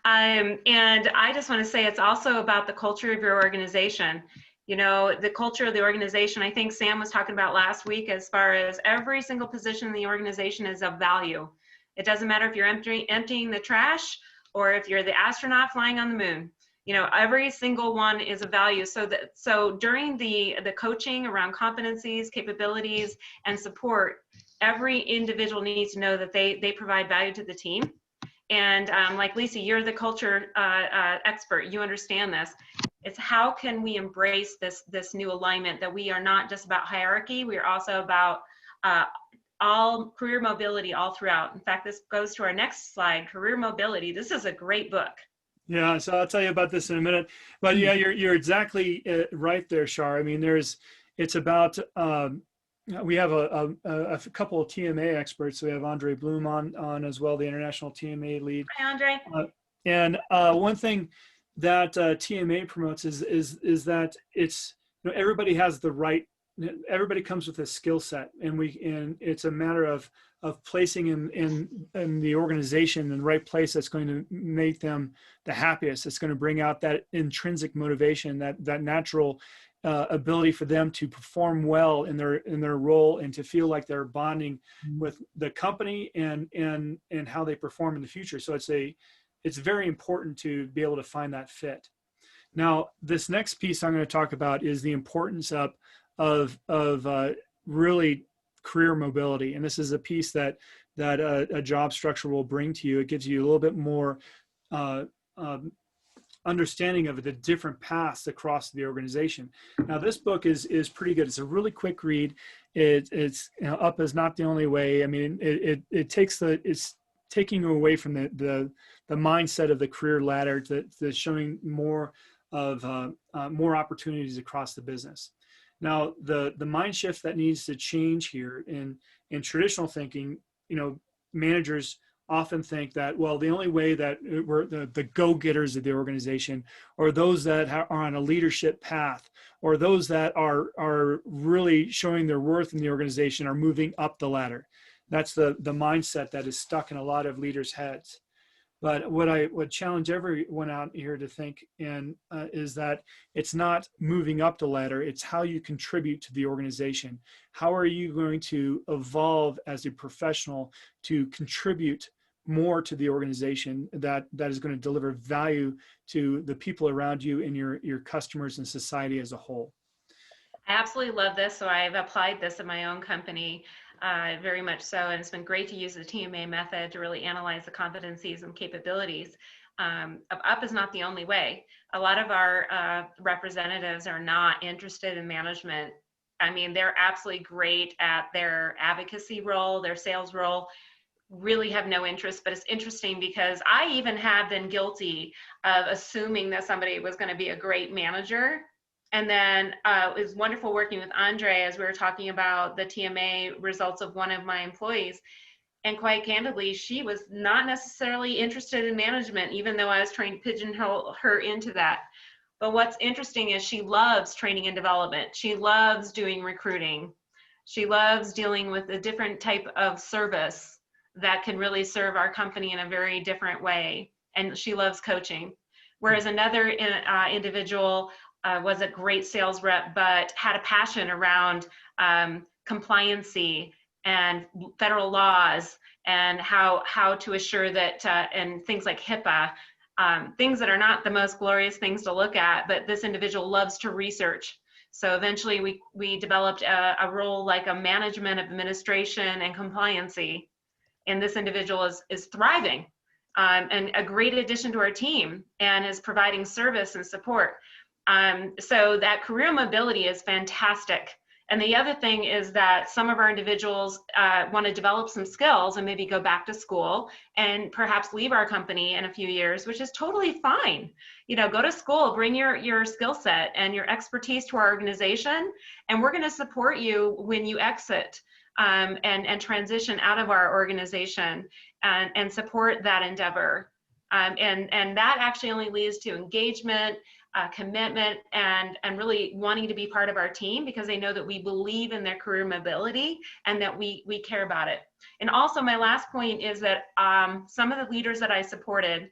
And I just want to say it's also about the culture of your organization. You know, the culture of the organization, I think Sam was talking about last week, as far as every single position in the organization is of value. It doesn't matter if you're emptying the trash or if you're the astronaut flying on the moon. You know, every single one is of value. So during the coaching around competencies, capabilities, and support, every individual needs to know that they provide value to the team. And like Lisa, you're the culture expert. You understand this. It's how can we embrace this new alignment, that we are not just about hierarchy, we are also about all career mobility all throughout. In fact, this goes to our next slide, career mobility. This is a great book. Yeah, so I'll tell you about this in a minute. But yeah, you're exactly right there, Shar. I mean, it's about, we have a couple of TMA experts. So we have Andre Bloom on as well, the international TMA lead. Hi, Andre. And one thing that TMA promotes is that it's, you know, everybody has the right, everybody comes with a skill set, and it's a matter of placing in the organization in the right place that's going to make them the happiest. It's going to bring out that intrinsic motivation, that natural ability for them to perform well in their role, and to feel like they're bonding with the company and how they perform in the future. So it's very important to be able to find that fit. Now, this next piece I'm going to talk about is the importance of really career mobility. And this is a piece that a job structure will bring to you. It gives you a little bit more uh, understanding of the different paths across the organization. Now, this book is pretty good. It's a really quick read. It's Up is Not the Only Way. I mean, it's taking you away from the mindset of the career ladder to showing more of more opportunities across the business. Now, the mind shift that needs to change here in traditional thinking, managers often think that, well, the only way that we're the go-getters of the organization, or those that are on a leadership path, or those that are really showing their worth in the organization, are moving up the ladder. That's the mindset that is stuck in a lot of leaders' heads. But what I would challenge everyone out here to think is that it's not moving up the ladder, it's how you contribute to the organization. How are you going to evolve as a professional to contribute more to the organization that is going to deliver value to the people around you and your customers and society as a whole? I absolutely love this. So I've applied this in my own company, very much so. And it's been great to use the TMA method to really analyze the competencies and capabilities. Up is not the only way. A lot of our representatives are not interested in management. I mean, they're absolutely great at their advocacy role, their sales role, really have no interest. But it's interesting because I even have been guilty of assuming that somebody was going to be a great manager. And then it was wonderful working with Andre as we were talking about the TMA results of one of my employees. And quite candidly, she was not necessarily interested in management, even though I was trying to pigeonhole her into that. But what's interesting is she loves training and development. She loves doing recruiting. She loves dealing with a different type of service that can really serve our company in a very different way. And she loves coaching. Whereas another individual was a great sales rep, but had a passion around compliancy and federal laws and how to assure that, and things like HIPAA, things that are not the most glorious things to look at, but this individual loves to research. So eventually we developed a role like a management administration and compliancy. And this individual is thriving and a great addition to our team and is providing service and support. So that career mobility is fantastic. And the other thing is that some of our individuals want to develop some skills and maybe go back to school and perhaps leave our company in a few years, which is totally fine. Go to school, bring your skill set and your expertise to our organization, and we're going to support you when you exit and transition out of our organization and support that endeavor. And that actually only leads to engagement, commitment, and really wanting to be part of our team because they know that we believe in their career mobility and that we care about it. And also my last point is that some of the leaders that I supported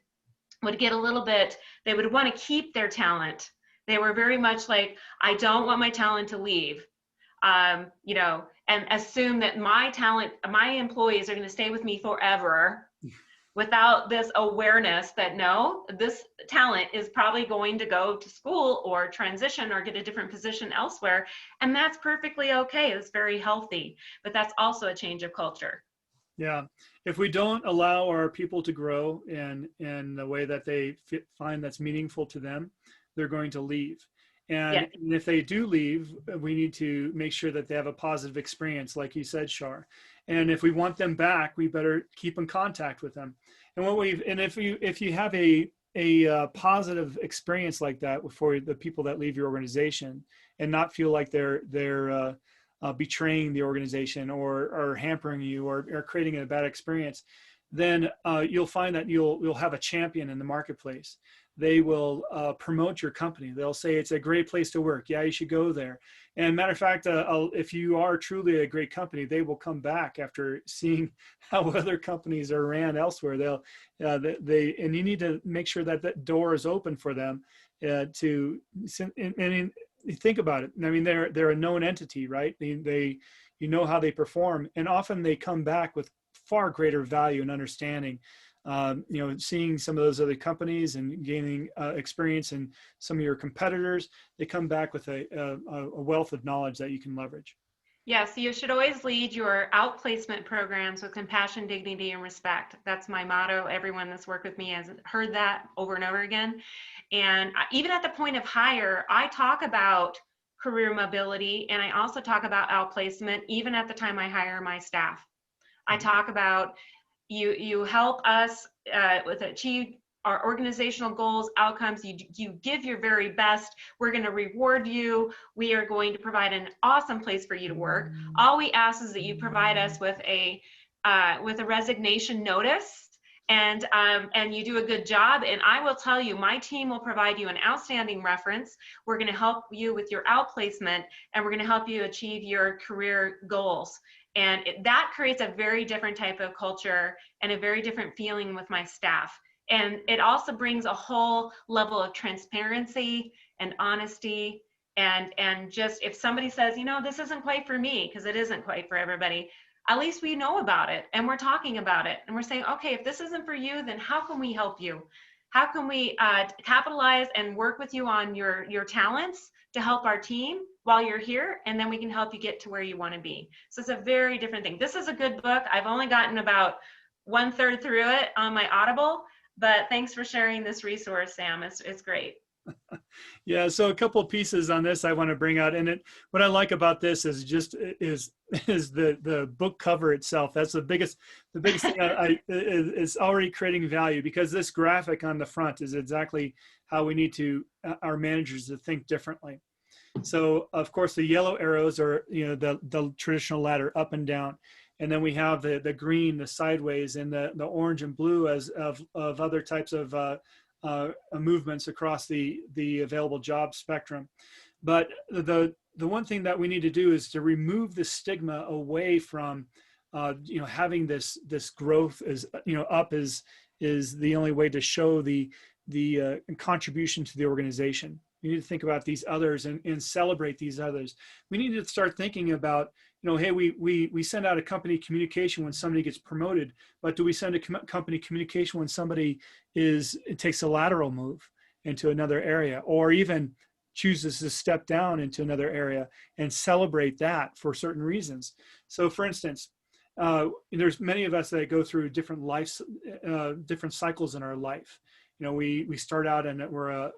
would get a little bit, they would want to keep their talent. They were very much like, I don't want my talent to leave, and assume that my employees are going to stay with me forever without this awareness that no, this talent is probably going to go to school or transition or get a different position elsewhere. And that's perfectly okay. It's very healthy, but that's also a change of culture. Yeah. If we don't allow our people to grow in the way that they find that's meaningful to them, they're going to leave. And if they do leave, we need to make sure that they have a positive experience, like you said, Shar. And if we want them back, we better keep in contact with them. And if you have a positive experience like that for the people that leave your organization, and not feel like they're betraying the organization or hampering you or creating a bad experience, then you'll find that you'll have a champion in the marketplace. They will promote your company. They'll say it's a great place to work. Yeah, you should go there. And matter of fact, if you are truly a great company, they will come back after seeing how other companies are ran elsewhere. And you need to make sure that that door is open for them to. And think about it. I mean, they're a known entity, right? They how they perform, and often they come back with far greater value and understanding. Seeing some of those other companies and gaining experience in some of your competitors, they come back with a wealth of knowledge that you can leverage. Yes, you should always lead your outplacement programs with compassion, dignity, and respect. That's my motto. Everyone that's worked with me has heard that over and over again. And even at the point of hire, I talk about career mobility, and I also talk about outplacement even at the time I hire my staff. I talk about you help us with achieve our organizational goals, outcomes. You give your very best. We're going to reward you. We are going to provide an awesome place for you to work. All we ask is that you provide us with a resignation notice, and you do a good job. And I will tell you, my team will provide you an outstanding reference. We're going to help you with your outplacement, and we're going to help you achieve your career goals. And that creates a very different type of culture and a very different feeling with my staff. And it also brings a whole level of transparency and honesty. And just if somebody says, this isn't quite for me, because it isn't quite for everybody, at least we know about it and we're talking about it. And we're saying, okay, if this isn't for you, then how can we help you? How can we capitalize and work with you on your talents to help our team while you're here, and then we can help you get to where you want to be. So it's a very different thing. This is a good book. I've only gotten about 1/3 through it on my Audible, but thanks for sharing this resource, Sam. It's great. Yeah, so a couple of pieces on this I want to bring out. And what I like about this is the book cover itself. That's the biggest thing is already creating value, because this graphic on the front is exactly how we need our managers to think differently. So of course the yellow arrows are the traditional ladder up and down, and then we have the green, the sideways, and the orange and blue as of other types of movements across the available job spectrum. But the one thing that we need to do is to remove the stigma away from having this growth is up is the only way to show the contribution to the organization. We need to think about these others and celebrate these others. We need to start thinking about, hey, we send out a company communication when somebody gets promoted, but do we send a company communication when somebody takes a lateral move into another area, or even chooses to step down into another area, and celebrate that for certain reasons? So for instance, there's many of us that go through different different cycles in our life. We start out and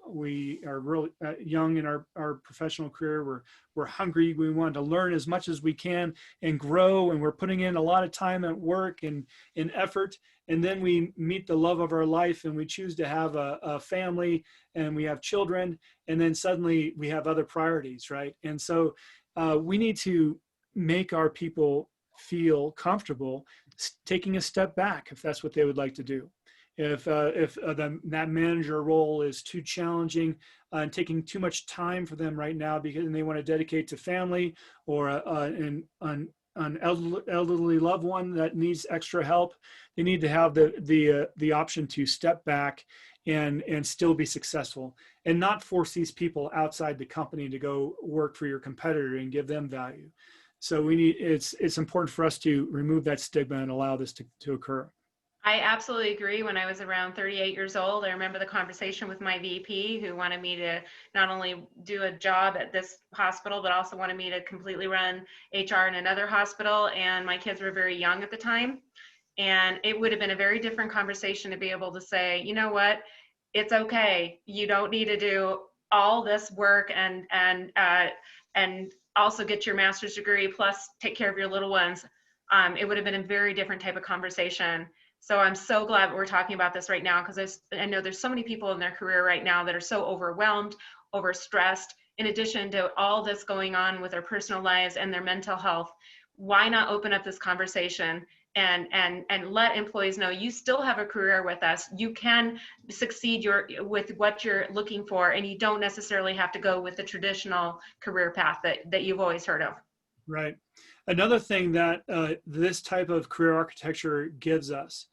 we are really young in our professional career. We're hungry. We want to learn as much as we can and grow, and we're putting in a lot of time at work and effort. And then we meet the love of our life, and we choose to have a family, and we have children, and then suddenly we have other priorities, right? And so we need to make our people feel comfortable taking a step back if that's what they would like to do. If that manager role is too challenging and taking too much time for them right now because they want to dedicate to family, or an elderly loved one that needs extra help, they need to have the option to step back and still be successful, and not force these people outside the company to go work for your competitor and give them value. So it's important for us to remove that stigma and allow this to occur. I absolutely agree. When I was around 38 years old, I remember the conversation with my VP, who wanted me to not only do a job at this hospital, but also wanted me to completely run HR in another hospital. And my kids were very young at the time. And it would have been a very different conversation to be able to say, you know what, it's okay. You don't need to do all this work and also get your master's degree, plus take care of your little ones. It would have been a very different type of conversation. So I'm so glad we're talking about this right now, because I know there's so many people in their career right now that are so overwhelmed, overstressed, in addition to all this going on with their personal lives and their mental health. Why not open up this conversation and let employees know you still have a career with us. You can succeed with what you're looking for, and you don't necessarily have to go with the traditional career path that you've always heard of. Right. Another thing that this type of career architecture gives us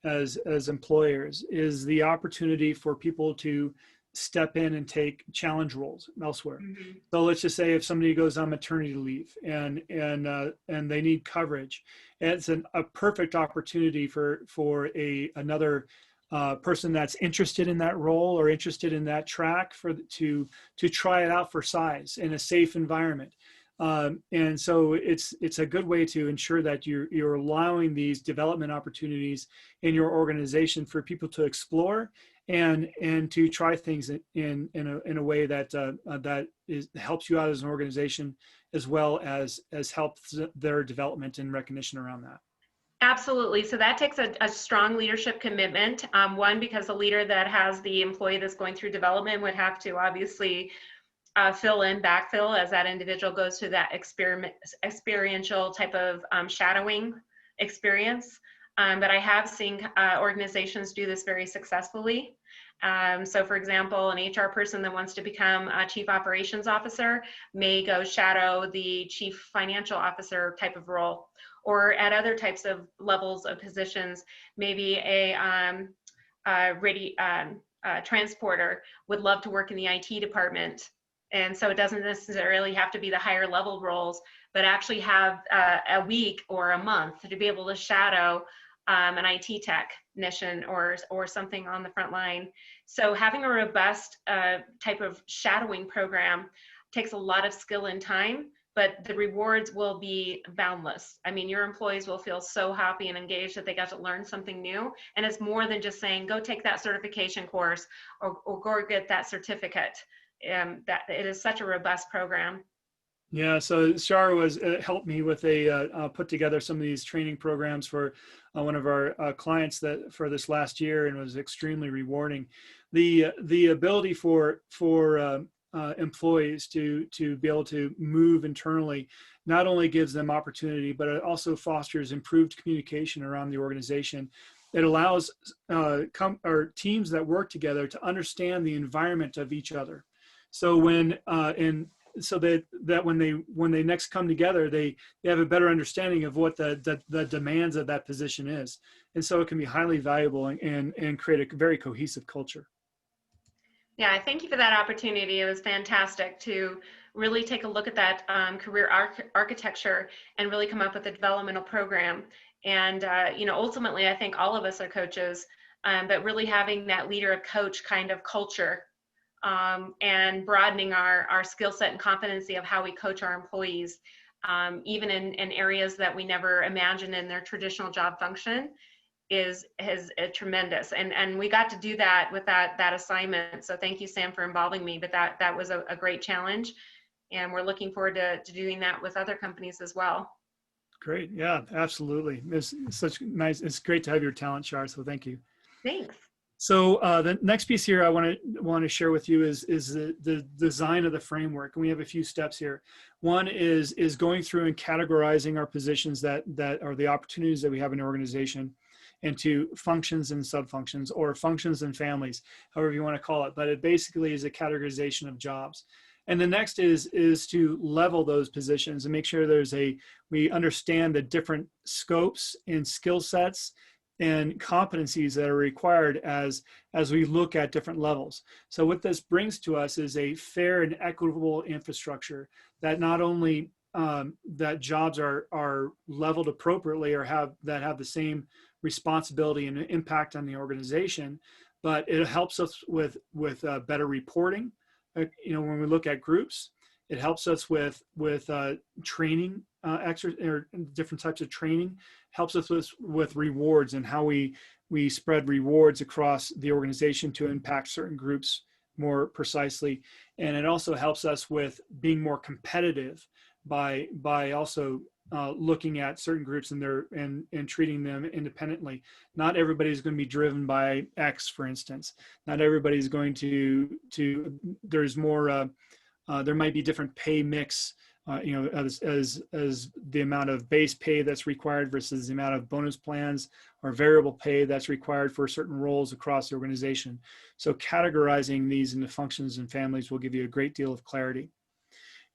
as employers is the opportunity for people to step in and take challenge roles elsewhere. Mm-hmm. So let's just say if somebody goes on maternity leave and they need coverage, it's a perfect opportunity for another person that's interested in that role or interested in that track to try it out for size in a safe environment. And so it's a good way to ensure that you're allowing these development opportunities in your organization for people to explore and to try things in a way that helps you out as an organization, as well as helps their development and recognition around that. Absolutely. So that takes a strong leadership commitment. One, because the leader that has the employee that's going through development would have to obviously backfill as that individual goes through that experiential type of shadowing experience. But I have seen organizations do this very successfully. So for example, an HR person that wants to become a chief operations officer may go shadow the chief financial officer type of role, or at other types of levels of positions, maybe a transporter would love to work in the IT department. And so it doesn't necessarily have to be the higher level roles, but actually have a week or a month to be able to shadow an IT technician or something on the front line. So having a robust type of shadowing program takes a lot of skill and time, but the rewards will be boundless. I mean, your employees will feel so happy and engaged that they got to learn something new. And it's more than just saying, go take that certification course or go get that certificate. That it is such a robust program. Yeah, so Shar helped me with put together some of these training programs for one of our clients that for this last year, and was extremely rewarding. The ability for employees to be able to move internally not only gives them opportunity, but it also fosters improved communication around the organization. It allows teams that work together to understand the environment of each other. So so that when they next come together, they have a better understanding of what the demands of that position is, and so it can be highly valuable and create a very cohesive culture. Yeah, thank you for that opportunity. It was fantastic to really take a look at that career architecture and really come up with a developmental program. And ultimately, I think all of us are coaches, but really having that leader of coach kind of culture. And broadening our skill set and competency of how we coach our employees, even in areas that we never imagined in their traditional job function, is tremendous. And we got to do that with that assignment. So thank you, Sam, for involving me. But that was a great challenge, and we're looking forward to doing that with other companies as well. Great, yeah, absolutely. It's great to have your talent, Shar. So thank you. Thanks. So the next piece here I want to share with you is the design of the framework, and we have a few steps here. One is going through and categorizing our positions that are the opportunities that we have in an organization into functions and subfunctions, or functions and families, however you want to call it. But it basically is a categorization of jobs. And the next is to level those positions and make sure we understand the different scopes and skill sets and competencies that are required as we look at different levels. So what this brings to us is a fair and equitable infrastructure that not only that jobs are leveled appropriately or have the same responsibility and impact on the organization, but it helps us with better reporting. When we look at groups, it helps us with training, or different types of training, helps us with rewards and how we spread rewards across the organization to impact certain groups more precisely. And it also helps us with being more competitive by also looking at certain groups and treating them independently. Not everybody's going to be driven by X, for instance. Not everybody's going to there's more there might be different pay mix, as the amount of base pay that's required versus the amount of bonus plans or variable pay that's required for certain roles across the organization. So categorizing these into functions and families will give you a great deal of clarity.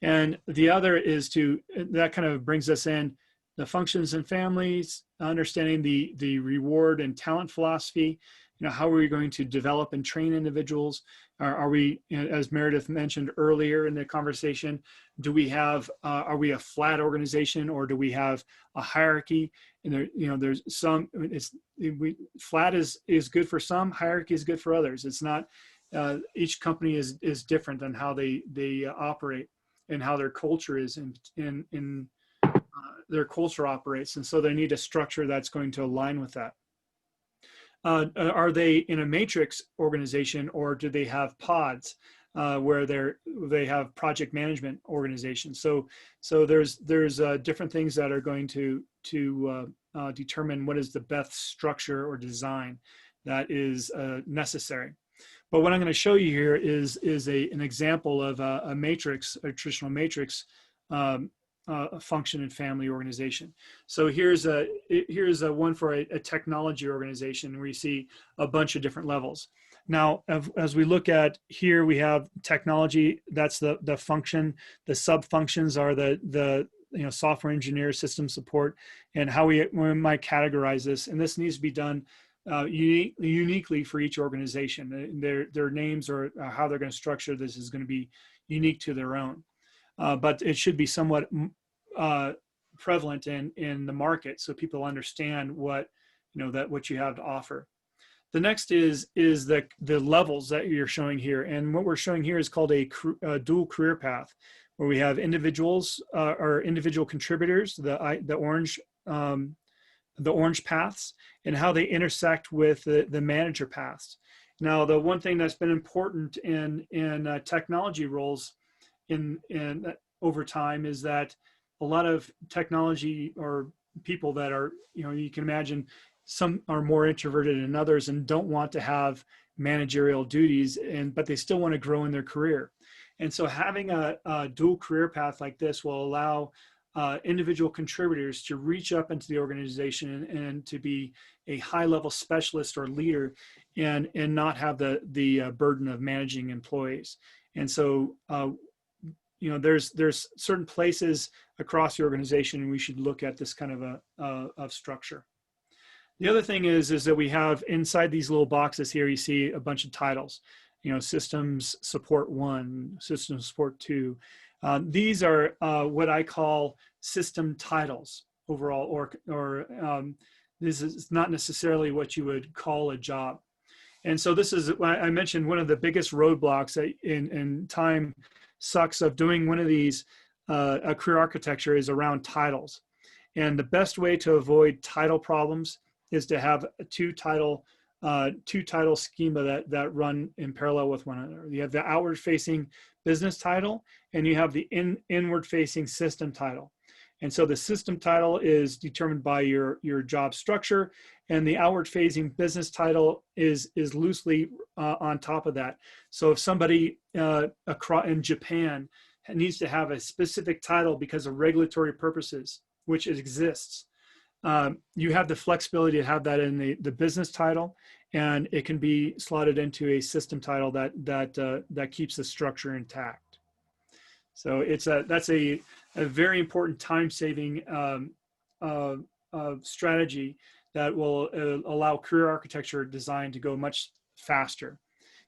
And the other is that kind of brings us in the functions and families, understanding the reward and talent philosophy, how are we going to develop and train individuals? Are we, as Meredith mentioned earlier in the conversation, do we have, are we a flat organization, or do we have a hierarchy? And there, there's some, flat is good for some, hierarchy is good for others. It's not, each company is different on how they operate and how their culture is in their culture operates. And so they need a structure that's going to align with that. Are they in a matrix organization, or do they have pods where they have project management organizations? So there's different things that are going to determine what is the best structure or design that is necessary. But what I'm going to show you here is an example of a matrix, a traditional matrix function and family organization. So here's a one for a technology organization where you see a bunch of different levels. Now, as we look at here, we have technology. That's the function. The sub functions are the software engineer, system support, and how we might categorize this. And this needs to be done uniquely for each organization. Their names or how they're going to structure this is going to be unique to their own. But it should be somewhat prevalent in the market, so people understand what you have to offer. The next is the levels that you're showing here, and what we're showing here is called a dual career path, where we have individuals or individual contributors, the orange paths, and how they intersect with the manager paths. Now, the one thing that's been important in technology roles in over time is that a lot of technology or people that are, you can imagine some are more introverted than others and don't want to have managerial duties, but they still want to grow in their career. And so having a dual career path like this will allow individual contributors to reach up into the organization and to be a high-level specialist or leader, and not have the burden of managing employees. And so there's certain places across the organization we should look at this kind of structure. The other thing is that we have inside these little boxes here, you see a bunch of titles, systems support 1, system support 2. These are what I call system titles overall, or this is not necessarily what you would call a job. And so this is, I mentioned, one of the biggest roadblocks in time sucks of doing one of these a career architecture is around titles. And the best way to avoid title problems is to have two title schema that run in parallel with one another. You have the outward facing business title, and you have the inward facing system title. And so the system title is determined by your job structure, and the outward facing business title is loosely on top of that. So if somebody in Japan needs to have a specific title because of regulatory purposes, which it exists, you have the flexibility to have that in the business title, and it can be slotted into a system title that keeps the structure intact. So that's a very important time-saving strategy that will allow career architecture design to go much faster,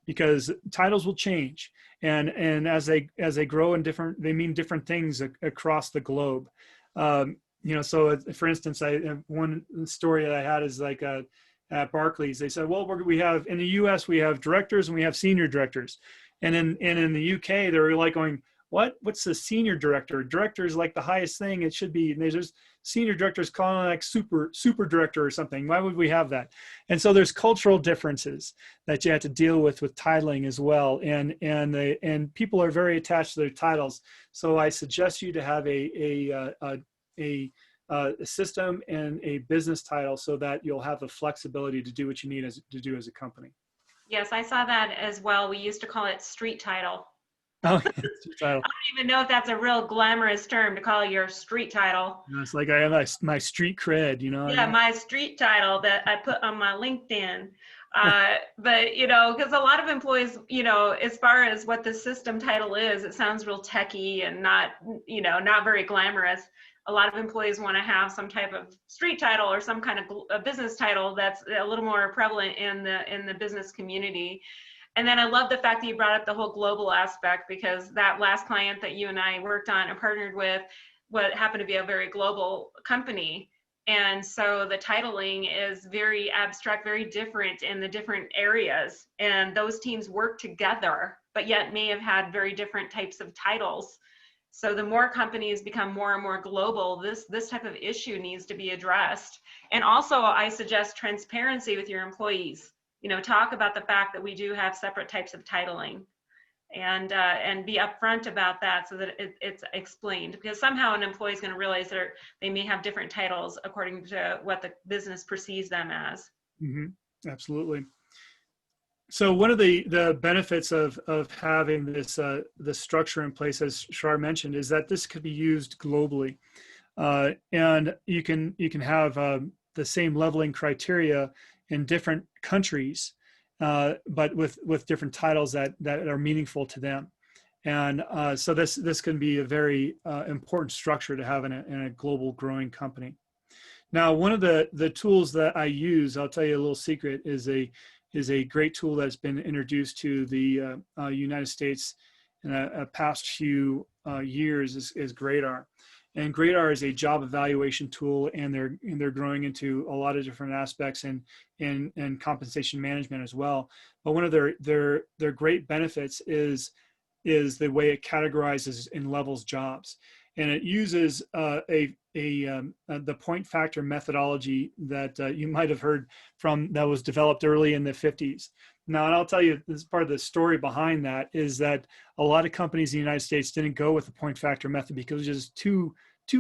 because titles will change, and as they grow they mean different things across the globe. So for instance, one story that I had is like at Barclays, they said, well, we have in the US we have directors and we have senior directors, and in the UK they're like going, what's the senior director? Director is like the highest thing it should be. And there's senior directors calling like super director or something. Why would we have that? And so there's cultural differences that you have to deal with titling as well. And people are very attached to their titles. So I suggest you to have a system and a business title so that you'll have the flexibility to do what you need to do as a company. Yes, I saw that as well. We used to call it street title. Oh, yeah, title. I don't even know if that's a real glamorous term to call your street title. It's like I have my street cred, Yeah, my street title that I put on my LinkedIn. But, because a lot of employees, as far as what the system title is, it sounds real techy and not very glamorous. a lot of employees want to have some type of street title or some kind of a business title that's a little more prevalent in the business community. And then I love the fact that you brought up the whole global aspect, because that last client that you and I worked on and partnered with, what happened to be a very global company. And so the titling is very abstract, very different in the different areas. And those teams work together, but yet may have had very different types of titles. So the more companies become more and more global, this type of issue needs to be addressed. And also, I suggest transparency with your employees. You know, talk about the fact that we do have separate types of titling, and be upfront about that so that it's explained, because somehow an employee is going to realize that they may have different titles according to what the business perceives them as. Mm-hmm. Absolutely. So one of the benefits of having this structure in place, as Shar mentioned, is that this could be used globally, and you can have the same leveling criteria in different countries, but with different titles that are meaningful to them. And so this can be a very important structure to have in a global growing company. Now, one of the tools that I use, I'll tell you a little secret, is a great tool that's been introduced to the United States in a past few years is Gradar. And Gradar is a job evaluation tool, and they're growing into a lot of different aspects and compensation management as well. But one of their great benefits is the way it categorizes and levels jobs, and it uses the point factor methodology that you might have heard from, that was developed early in the 50s. Now, and I'll tell you, this is part of the story behind that, is that a lot of companies in the United States didn't go with the point factor method because it was just too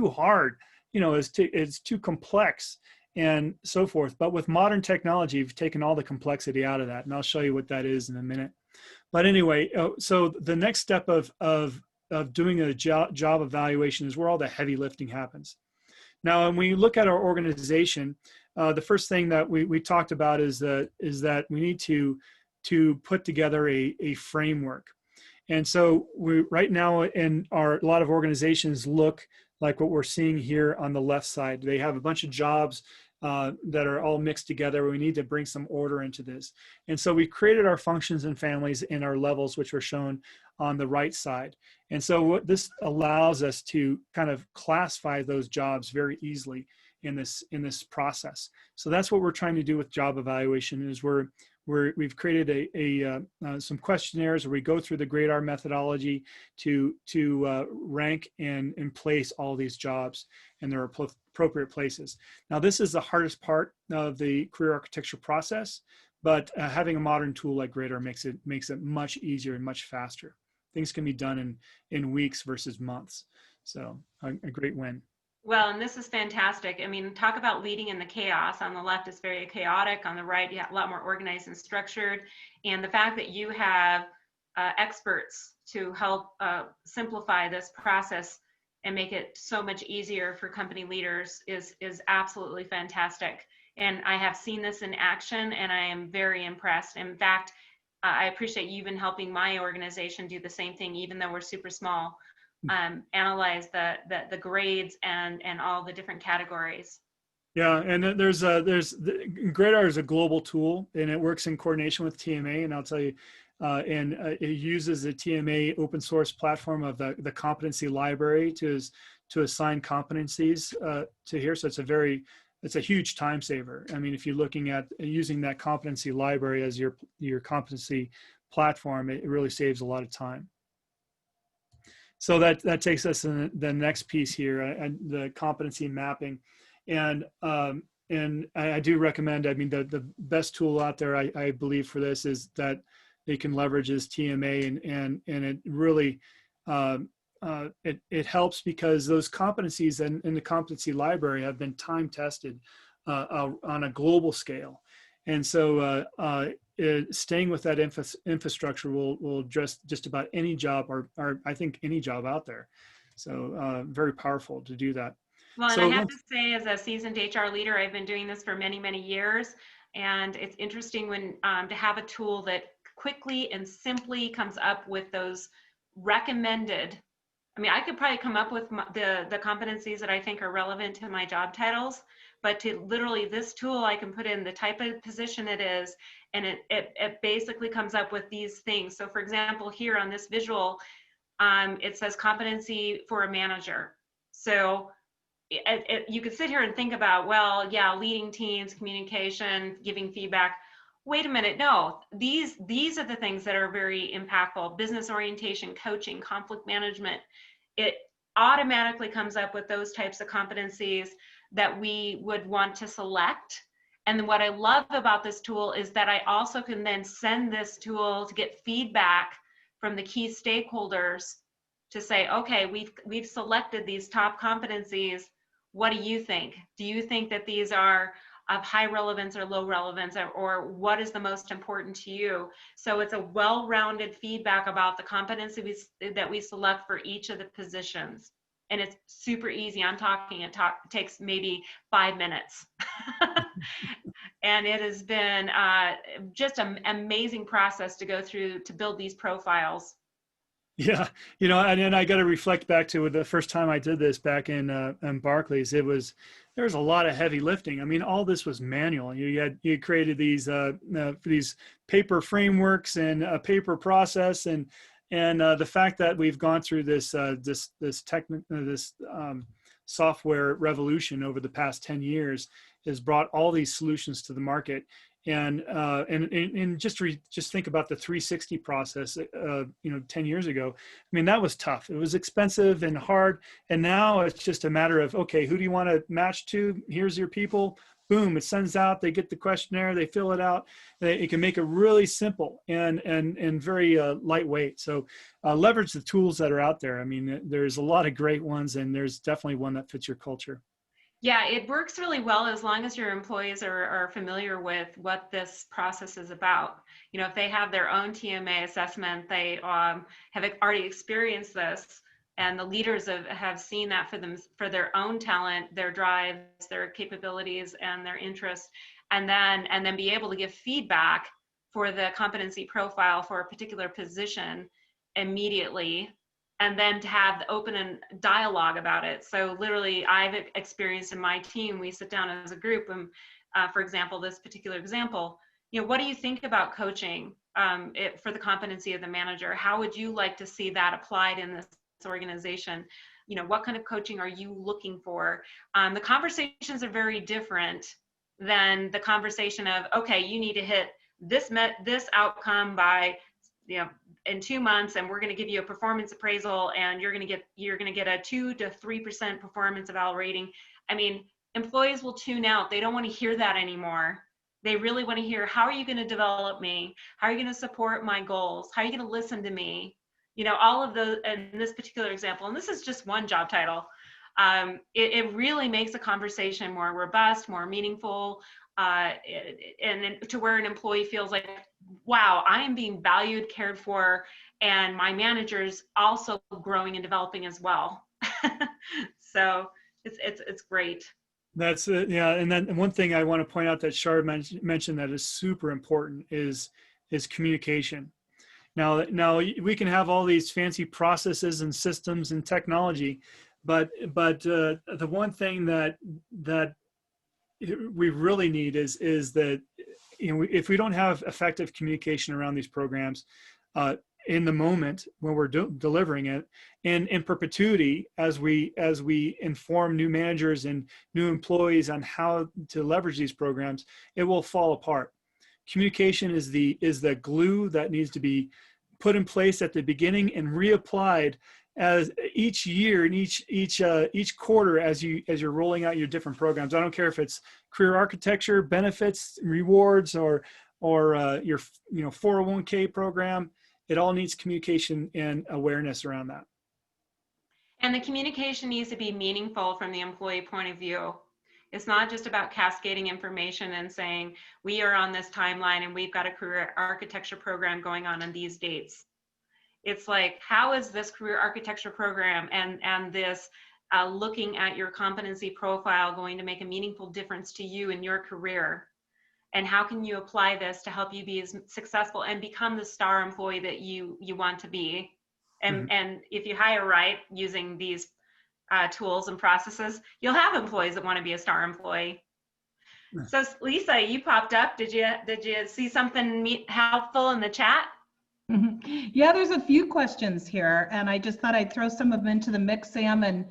hard. You know, it's too complex and so forth. But with modern technology, you've taken all the complexity out of that, and I'll show you what that is in a minute. But anyway, so the next step of doing a job evaluation is where all the heavy lifting happens. Now, when we look at our organization, the first thing that we talked about is that we need to put together a framework. And so right now in a lot of organizations look like what we're seeing here on the left side. They have a bunch of jobs that are all mixed together. We need to bring some order into this. And so we created our functions and families in our levels, which are shown on the right side. And so what this allows us to kind of classify those jobs very easily in this process. So that's what we're trying to do with job evaluation, is we've created some questionnaires where we go through the Gradar methodology to rank and place all these jobs in their appropriate places. Now, this is the hardest part of the career architecture process, but having a modern tool like Gradar makes it much easier and much faster. Things can be done in weeks versus months. So a great win. Well, and this is fantastic. I mean, talk about leading in the chaos. On the left, it's very chaotic. On the right, you have a lot more organized and structured. And the fact that you have experts to help simplify this process and make it so much easier for company leaders is absolutely fantastic. And I have seen this in action, and I am very impressed. In fact, I appreciate you even helping my organization do the same thing, even though we're super small. Analyze the grades and all the different categories. Yeah, and Gradar is a global tool, and it works in coordination with TMA. And I'll tell you, it uses the TMA open source platform of the competency library to assign competencies to here. So it's a huge time saver. I mean, if you're looking at using that competency library as your competency platform, it really saves a lot of time. So that takes us to the next piece here, the competency mapping. And I do recommend, I mean, the best tool out there, I believe, for this is that they can leverage is TMA, and it really, it helps because those competencies in the competency library have been time tested on a global scale. And so staying with that infrastructure will address just about any job, or I think any job out there. So very powerful to do that. Well, and so, I have to say, as a seasoned HR leader, I've been doing this for many, many years. And it's interesting when to have a tool that quickly and simply comes up with those recommended I mean, I could probably come up with the competencies that I think are relevant to my job titles, but to literally this tool, I can put in the type of position it is, and it basically comes up with these things. So for example, here on this visual, it says competency for a manager. So you could sit here and think about, well, yeah, leading teams, communication, giving feedback. Wait a minute, no, these are the things that are very impactful. Business orientation, coaching, conflict management. It automatically comes up with those types of competencies that we would want to select. And what I love about this tool is that I also can then send this tool to get feedback from the key stakeholders to say, okay, we've selected these top competencies. What do you think? Do you think that these are of high relevance or low relevance, or what is the most important to you? So it's a well-rounded feedback about the competencies that we select for each of the positions. And it's super easy. I'm talking, it takes maybe 5 minutes. And it has been just an amazing process to go through to build these profiles. Yeah, and then I got to reflect back to the first time I did this back in Barclays. There was a lot of heavy lifting. I mean, all this was manual. You created these paper frameworks and a paper process, and the fact that we've gone through this software revolution over the past 10 years has brought all these solutions to the market. And just think about the 360 process, 10 years ago. I mean, that was tough. It was expensive and hard. And now it's just a matter of, okay, who do you want to match to? Here's your people. Boom, it sends out, they get the questionnaire, they fill it out. It can make it really simple and very lightweight. So leverage the tools that are out there. I mean, there's a lot of great ones, and there's definitely one that fits your culture. Yeah, it works really well as long as your employees are familiar with what this process is about. If they have their own TMA assessment, they have already experienced this, and the leaders have seen that for their own talent, their drives, their capabilities, and their interests, and then be able to give feedback for the competency profile for a particular position immediately, and then to have the open and dialogue about it. So literally, I've experienced in my team, we sit down as a group, and for example, this particular example, what do you think about coaching for the competency of the manager? How would you like to see that applied in this organization? What kind of coaching are you looking for? The conversations are very different than the conversation of, okay, you need to hit this outcome by in 2 months, and we're going to give you a performance appraisal, and you're going to get a 2 to 3% performance eval rating. I mean, employees will tune out. They don't want to hear that anymore. They really want to hear, how are you going to develop me? How are you going to support my goals? How are you going to listen to me? All of those in this particular example, and this is just one job title. It really makes a conversation more robust, more meaningful, and to where an employee feels like, wow, I am being valued, cared for, and my manager's also growing and developing as well. So it's great. That's it. Yeah. And then one thing I want to point out that Shar mentioned that is super important is communication. Now we can have all these fancy processes and systems and technology, but the one thing that we really need is that if we don't have effective communication around these programs in the moment when we're delivering it, and in perpetuity as we inform new managers and new employees on how to leverage these programs, it will fall apart. Communication is the glue that needs to be put in place at the beginning and reapplied as each year and each quarter as you're rolling out your different programs. I don't care if it's career architecture, benefits, rewards, or your 401k program. It all needs communication and awareness around that. And the communication needs to be meaningful from the employee point of view. It's not just about cascading information and saying, we are on this timeline and we've got a career architecture program going on these dates. It's like, how is this career architecture program and this looking at your competency profile going to make a meaningful difference to you in your career? And how can you apply this to help you be as successful and become the star employee that you want to be And, Mhm. and if you hire right using these tools and processes, you'll have employees that want to be a star employee. So Lisa, you popped up. Did you see something helpful in the chat? Yeah, there's a few questions here, and I just thought I'd throw some of them into the mix, Sam. And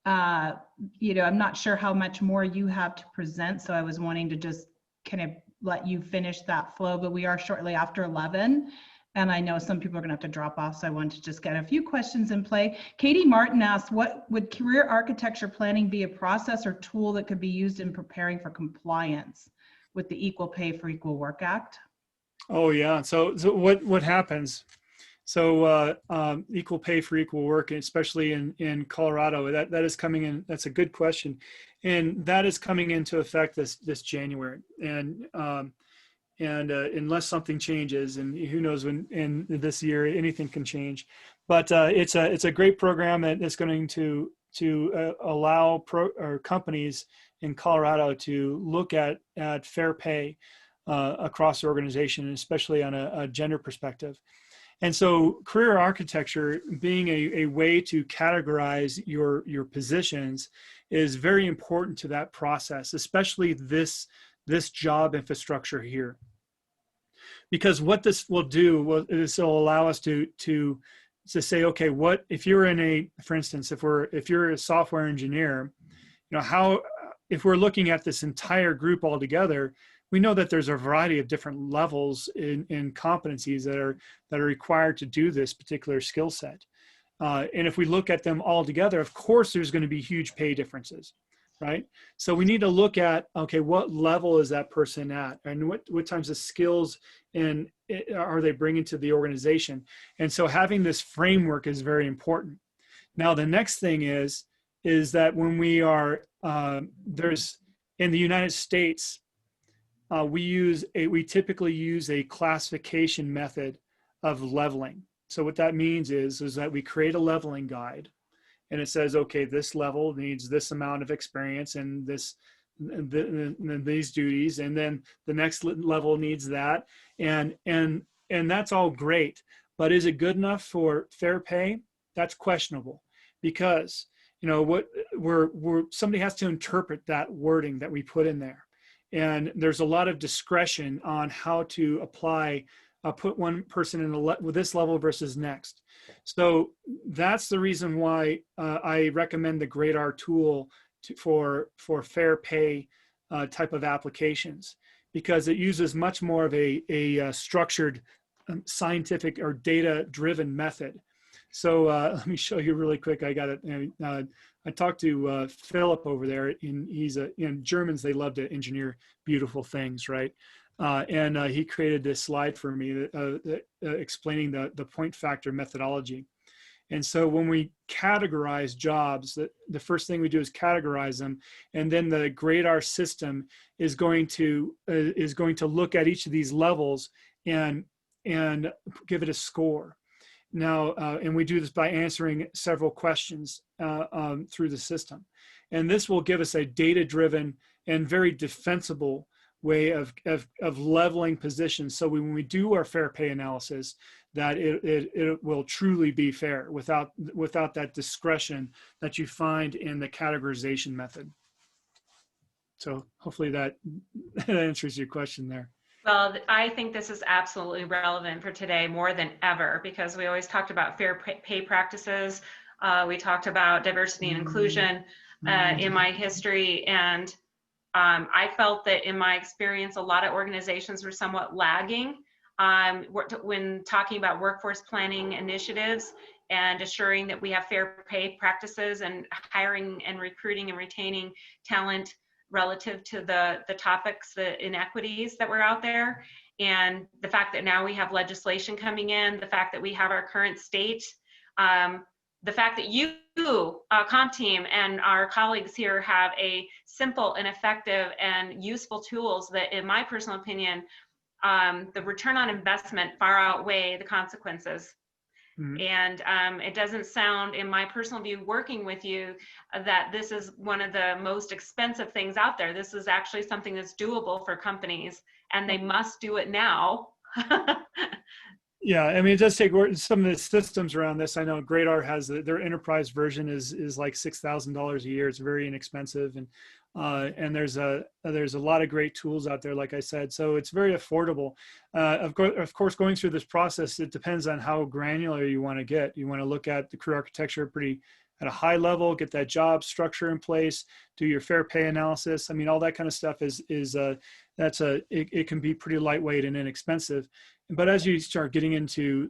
I'm not sure how much more you have to present, so I was wanting to just kind of let you finish that flow. But we are shortly after 11, and I know some people are going to have to drop off, so I wanted to just get a few questions in play. Katie Martin asked, "What would career architecture planning be a process or tool that could be used in preparing for compliance with the Equal Pay for Equal Work Act?" Oh yeah. So what happens? So equal pay for equal work, especially in Colorado, that is coming in. That's a good question, and that is coming into effect this January. And unless something changes, and who knows when in this year anything can change, but it's a great program that is going to allow companies in Colorado to look at fair pay across the organization, especially on a gender perspective. And so career architecture being a way to categorize your positions is very important to that process, especially this job infrastructure here. Because what this will do is it'll allow us to say, okay, what if you're in for instance, if you're a software engineer, how, if we're looking at this entire group all together, we know that there's a variety of different levels in competencies that are required to do this particular skill set. And if we look at them all together, of course, there's going to be huge pay differences, right? So we need to look at, okay, what level is that person at, and what types of skills are they bringing to the organization? And so having this framework is very important. Now, the next thing is that when we are there's in the United States, we typically use a classification method of leveling. So what that means is that we create a leveling guide, and it says, okay, this level needs this amount of experience and these duties, and then the next level needs that, and that's all great. But is it good enough for fair pay? That's questionable, because somebody has to interpret that wording that we put in there. And there's a lot of discretion on how to apply, put one person in with this level versus next. So that's the reason why I recommend the GRADER tool for fair pay type of applications, because it uses much more of a structured, scientific or data-driven method. So let me show you really quick. I got it. I talked to Philip over there, and he's Germans, they love to engineer beautiful things, right? And he created this slide for me explaining the point factor methodology. And so when we categorize jobs, the first thing we do is categorize them, and then the GRADER system is going to look at each of these levels and give it a score. Now, and we do this by answering several questions through the system. And this will give us a data-driven and very defensible way of leveling positions. So when we do our fair pay analysis, that it will truly be fair without that discretion that you find in the categorization method. So hopefully that answers your question there. Well, I think this is absolutely relevant for today more than ever, because we always talked about fair pay practices. We talked about diversity and inclusion in my history. And I felt that in my experience, a lot of organizations were somewhat lagging when talking about workforce planning initiatives and assuring that we have fair pay practices and hiring and recruiting and retaining talent relative to the topics, the inequities that were out there. And the fact that now we have legislation coming in, the fact that we have our current state, the fact that you, comp team, and our colleagues here have a simple and effective and useful tools that, in my personal opinion, the return on investment far outweigh the consequences. Mm-hmm. And it doesn't sound, in my personal view, working with you, that this is one of the most expensive things out there. This is actually something that's doable for companies, and they must do it now. Yeah, I mean, it does take work. Some of the systems around this. I know Great has their enterprise version is like $6,000 a year. It's very inexpensive, and there's a lot of great tools out there, like I said. So it's very affordable. Of course, going through this process, it depends on how granular you want to get. You want to look at the career architecture pretty at a high level, get that job structure in place, do your fair pay analysis. I mean, all that kind of stuff it can be pretty lightweight and inexpensive. But as you start getting into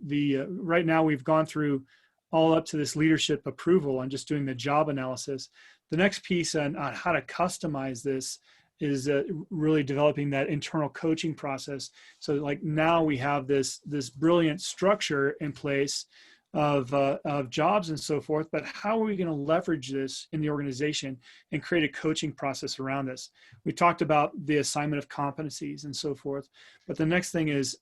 right now we've gone through all up to this leadership approval and just doing the job analysis. The next piece on how to customize this is really developing that internal coaching process. So like now we have this brilliant structure in place of jobs and so forth, but how are we going to leverage this in the organization and create a coaching process around this? We talked about the assignment of competencies and so forth, but the next thing is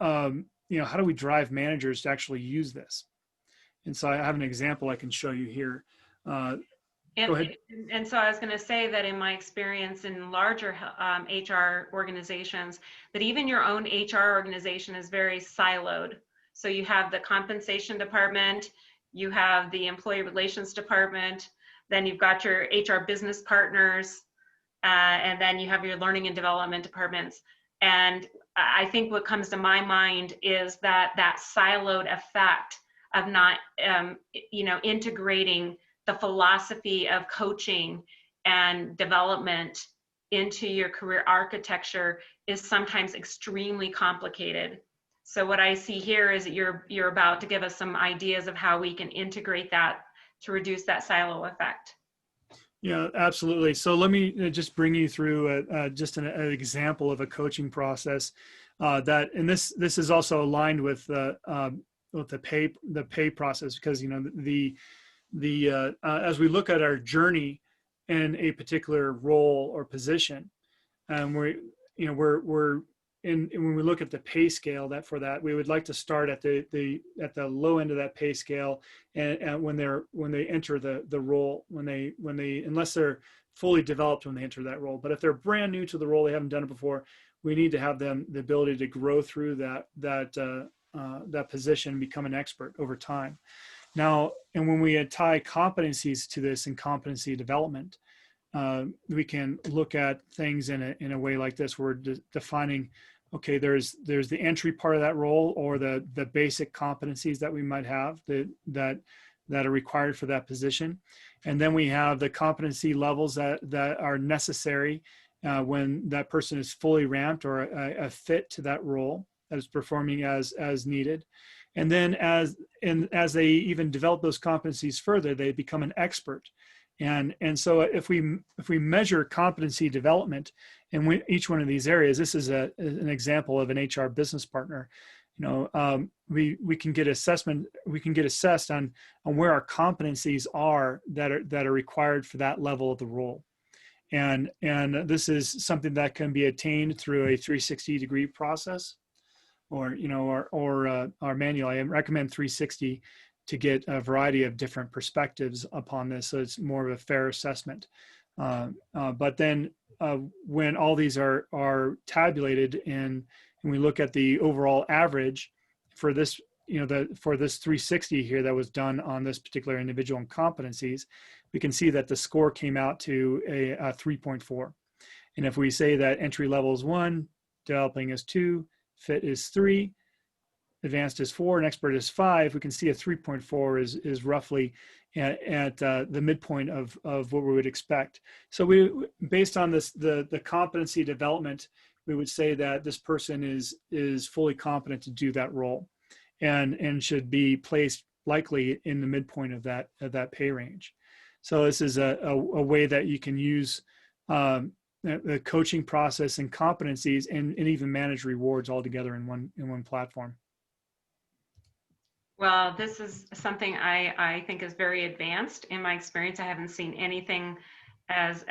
how do we drive managers to actually use this? And so I have an example I can show you here. Go ahead. And so I was going to say that in my experience in larger HR organizations, that even your own HR organization is very siloed. So you have the compensation department, you have the employee relations department, then you've got your HR business partners, and then you have your learning and development departments. And I think what comes to my mind is that siloed effect of not, integrating the philosophy of coaching and development into your career architecture is sometimes extremely complicated. So what I see here is that you're about to give us some ideas of how we can integrate that to reduce that silo effect. Yeah, absolutely. So let me just bring you through just an example of a coaching process and this is also aligned with the pay process, because as we look at our journey in a particular role or position, and when we look at the pay scale we would like to start at the low end of that pay scale, and when they enter the role, unless they're fully developed when they enter that role. But if they're brand new to the role, they haven't done it before, we need to have them the ability to grow through that position and become an expert over time. Now, and when we tie competencies to this and competency development, we can look at things in a way like this. We're defining, okay, there's the entry part of that role, or the basic competencies that we might have that are required for that position, and then we have the competency levels that are necessary when that person is fully ramped or a fit to that role, that is performing as needed. And then as they even develop those competencies further, they become an expert. And so if we measure competency development in each one of these areas, this is an example of an HR business partner. We can get assessed on where our competencies are that are required for that level of the role. And this is something that can be attained through a 360-degree process, or manual. I recommend 360 to get a variety of different perspectives upon this, so it's more of a fair assessment. But then when all these are tabulated and we look at the overall average for this, for this 360 here that was done on this particular individual and competencies, we can see that the score came out to a 3.4. And if we say that entry level is 1, developing is 2, fit is 3, advanced is 4, and expert is 5, we can see a 3.4 is roughly at the midpoint of what we would expect. So based on this, the competency development, we would say that this person is fully competent to do that role, and should be placed likely in the midpoint of that pay range. So this is a way that you can use the coaching process and competencies and even manage rewards all together in one platform. Well, this is something I think is very advanced. In my experience, I haven't seen anything as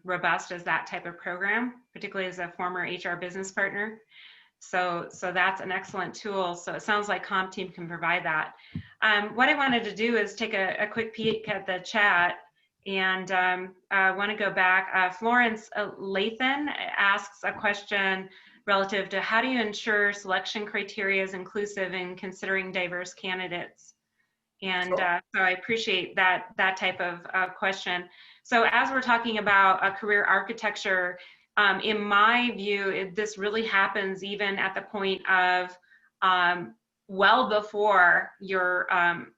robust as that type of program, particularly as a former HR business partner. So that's an excellent tool. So it sounds like Comp Team can provide that. What I wanted to do is take a quick peek at the chat, and I want to go back. Florence Lathan asks a question relative to how do you ensure selection criteria is inclusive in considering diverse candidates? And so I appreciate that type of question. So as we're talking about a career architecture, in my view, this really happens even at the point of well before you're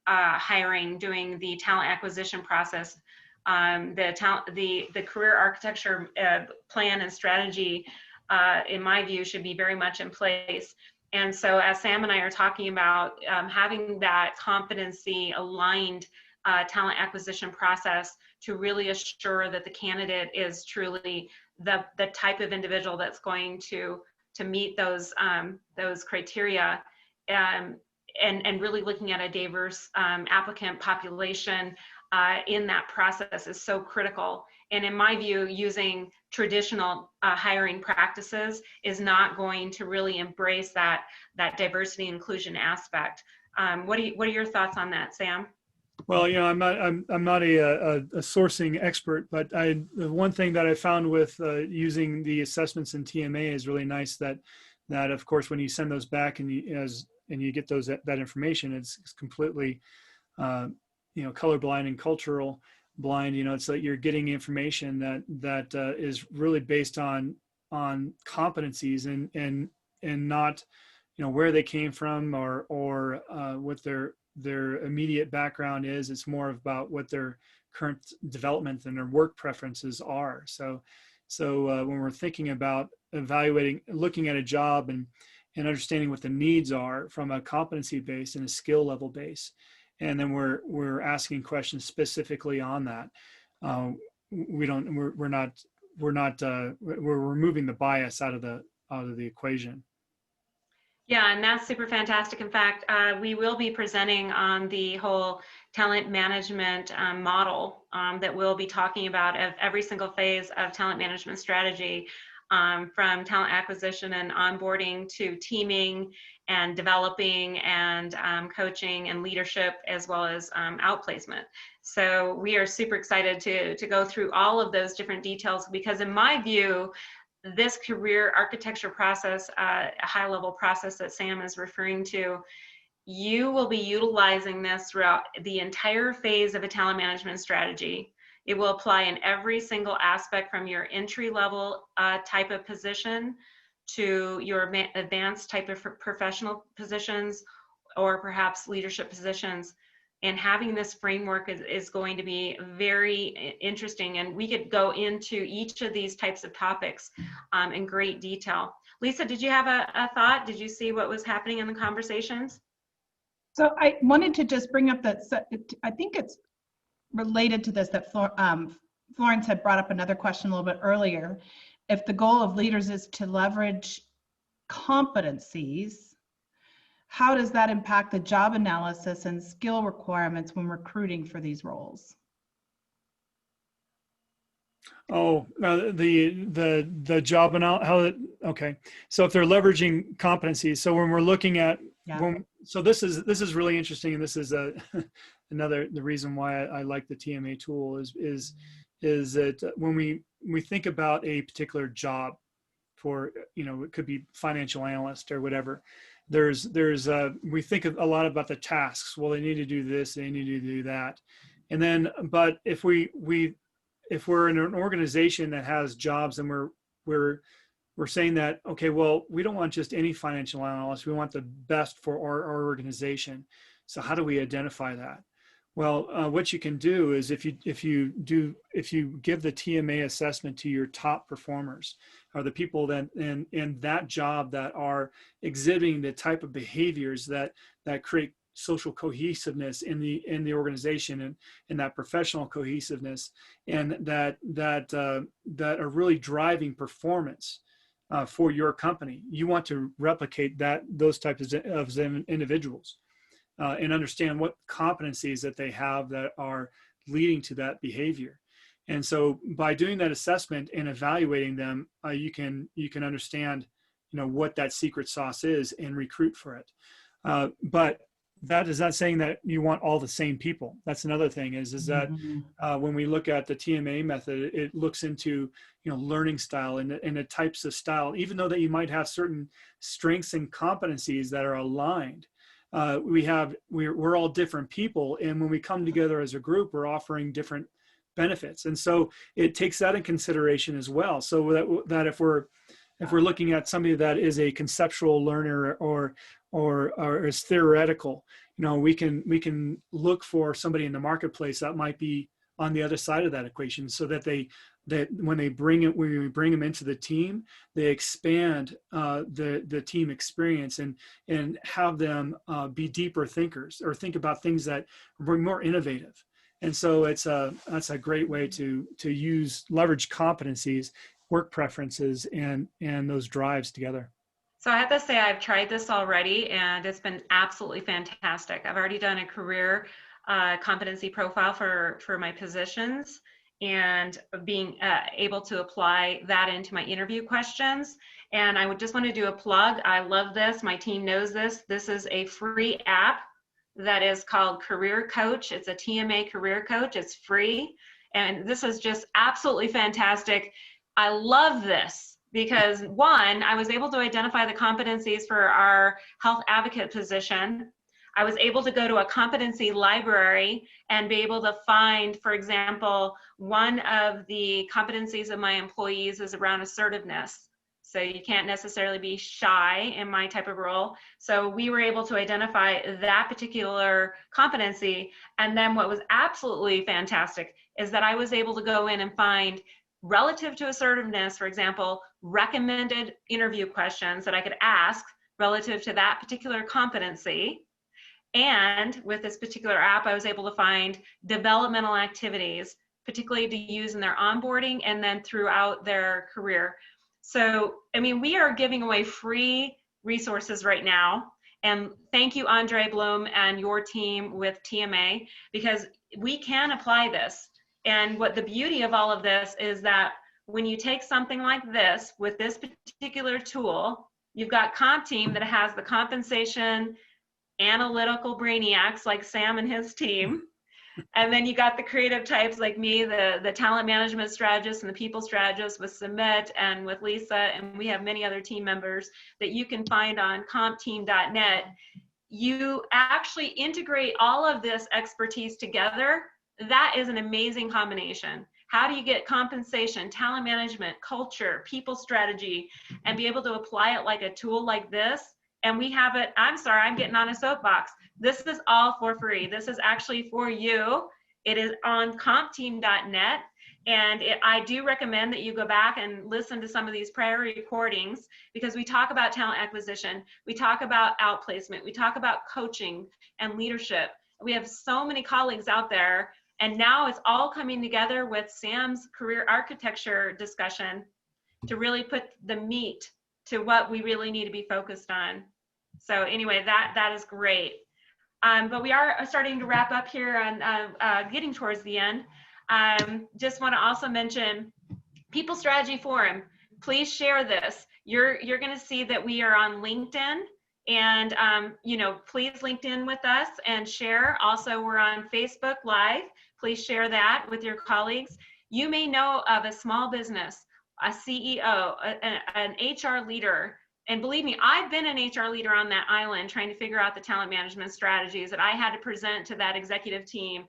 hiring, doing the talent acquisition process. The career architecture plan and strategy, in my view, should be very much in place. And so as Sam and I are talking about having that competency aligned talent acquisition process to really assure that the candidate is truly the type of individual that's going to meet those criteria, and really looking at a diverse applicant population in that process is so critical. And in my view, using traditional hiring practices is not going to really embrace that diversity inclusion aspect. What are your thoughts on that, Sam? Well, you know, I'm not a sourcing expert, but the one thing that I found with using the assessments in TMA is really nice that of course when you send those back and you get that information, it's completely you know, colorblind and cultural blind. You know, it's like you're getting information that is really based on competencies and not, you know, where they came from or what their immediate background is. It's more about what their current development and their work preferences are. So when we're thinking about evaluating, looking at a job and understanding what the needs are from a competency base and a skill level base, and then we're asking questions specifically on that. We're removing the bias out of the equation. Yeah, and that's super fantastic. In fact, we will be presenting on the whole talent management model that we'll be talking about of every single phase of talent management strategy, from talent acquisition and onboarding to teaming and developing and coaching and leadership, as well as outplacement. So we are super excited to go through all of those different details, because in my view, this career architecture process, a high-level process that Sam is referring to, you will be utilizing this throughout the entire phase of a talent management strategy. It will apply in every single aspect, from your entry-level type of position to your advanced type of professional positions, or perhaps leadership positions. And having this framework is going to be very interesting, and we could go into each of these types of topics in great detail. Lisa, did you have a thought? Did you see what was happening in the conversations? So I wanted to just bring up that, I think it's related to this, that Florence had brought up another question a little bit earlier. If the goal of leaders is to leverage competencies, how does that impact the job analysis and skill requirements when recruiting for these roles? Oh, the job analysis. Okay, so if they're leveraging competencies, so when we're looking at, so this is really interesting, and this is the reason why I like the TMA tool is that when we think about a particular job, for, you know, it could be financial analyst or whatever. We think a lot about the tasks. Well, they need to do this, they need to do that. And then, but if we're in an organization that has jobs, and we're saying that, okay, well, we don't want just any financial analyst, we want the best for our organization. So how do we identify that? Well, what you can do is if you give the TMA assessment to your top performers, or the people that in that job that are exhibiting the type of behaviors that create social cohesiveness in the organization, and that professional cohesiveness, and that are really driving performance for your company, you want to replicate those types of individuals. And understand what competencies that they have that are leading to that behavior. And so by doing that assessment and evaluating them, you can understand, you know, what that secret sauce is and recruit for it. But that is not saying that you want all the same people. That's another thing is that when we look at the TMA method, it looks into, learning style and the types of style, even though that you might have certain strengths and competencies that are aligned. We're all different people. And when we come together as a group, we're offering different benefits. And so it takes that in consideration as well. So that if we're looking at somebody that is a conceptual learner or is theoretical, we can look for somebody in the marketplace that might be on the other side of that equation, so that when we bring them into the team, they expand the team experience and have them be deeper thinkers, or think about things that are more innovative. And so that's a great way to leverage competencies, work preferences, and those drives together. So I have to say, I've tried this already, and it's been absolutely fantastic. I've already done a career competency profile for my positions, and being able to apply that into my interview questions. And I would just want to do a plug. I love this. My team knows this. This is a free app that is called Career Coach. It's a TMA Career Coach. It's free. And this is just absolutely fantastic. I love this because, one, I was able to identify the competencies for our health advocate position. I was able to go to a competency library and be able to find, for example, one of the competencies of my employees is around assertiveness. So you can't necessarily be shy in my type of role. So we were able to identify that particular competency. And then what was absolutely fantastic is that I was able to go in and find, relative to assertiveness, for example, recommended interview questions that I could ask relative to that particular competency. And with this particular app, I was able to find developmental activities, particularly to use in their onboarding and then throughout their career. So, I mean, we are giving away free resources right now. And thank you, Andre Bloom and your team with TMA, because we can apply this. And what the beauty of all of this is that when you take something like this with this particular tool, you've got Comp Team that has the compensation analytical brainiacs like Sam and his team. And then you got the creative types like me, the talent management strategist and the people strategist with Sumit and with Lisa, and we have many other team members that you can find on compteam.net. You actually integrate all of this expertise together. That is an amazing combination. How do you get compensation, talent management, culture, people strategy, and be able to apply it like a tool like this? And we have it, I'm sorry, I'm getting on a soapbox. This is all for free. This is actually for you. It is on compteam.net. And I do recommend that you go back and listen to some of these prior recordings, because we talk about talent acquisition, we talk about outplacement, we talk about coaching and leadership. We have so many colleagues out there, and now it's all coming together with Sam's career architecture discussion to really put the meat to what we really need to be focused on. So anyway, that is great. But we are starting to wrap up here and getting towards the end. Just want to also mention People Strategy Forum. Please share this. You're going to see that we are on LinkedIn, and please LinkedIn with us and share. Also, we're on Facebook Live. Please share that with your colleagues. You may know of a small business, a CEO, an HR leader. And believe me, I've been an HR leader on that island trying to figure out the talent management strategies that I had to present to that executive team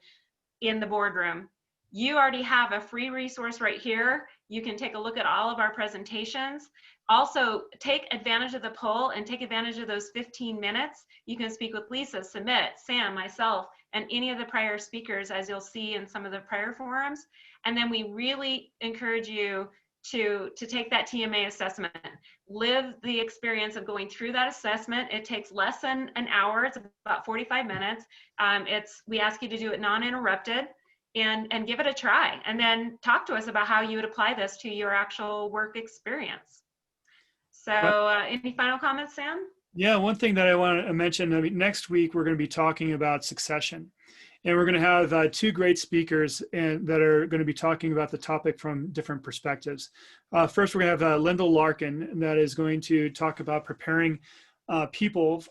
in the boardroom. You already have a free resource right here. You can take a look at all of our presentations. Also, take advantage of the poll and take advantage of those 15 minutes. You can speak with Lisa, Sumit, Sam, myself, and any of the prior speakers, as you'll see in some of the prior forums. And then we really encourage you to take that TMA assessment. Live the experience of going through that assessment. It takes less than an hour. It's about 45 minutes. We ask you to do it non-interrupted and give it a try. And then talk to us about how you would apply this to your actual work experience. So any final comments, Sam? Yeah, one thing that I want to mention, next week we're going to be talking about succession. And we're going to have two great speakers that are going to be talking about the topic from different perspectives. First, we're going to have Lyndall Larkin that is going to talk about preparing people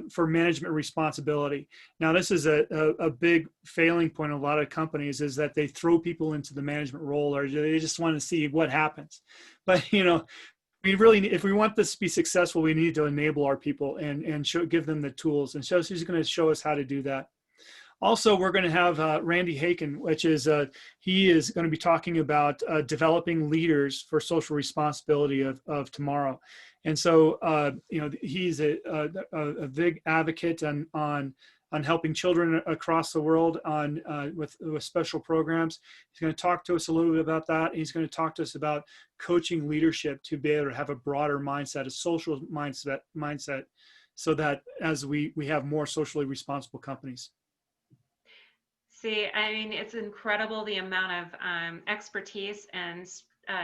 for management responsibility. Now, this is a big failing point in a lot of companies, is that they throw people into the management role, or they just want to see what happens. But, you know, we really, if we want this to be successful, we need to enable our people and give them the tools. And so he's going to show us how to do that. Also, we're going to have Randy Haken, which is, he is going to be talking about developing leaders for social responsibility of tomorrow. And so, you know, he's a big advocate on helping children across the world with special programs. He's going to talk to us a little bit about that. He's going to talk to us about coaching leadership to be able to have a broader mindset, a social mindset, so that as we have more socially responsible companies. See, I mean, it's incredible the amount of expertise and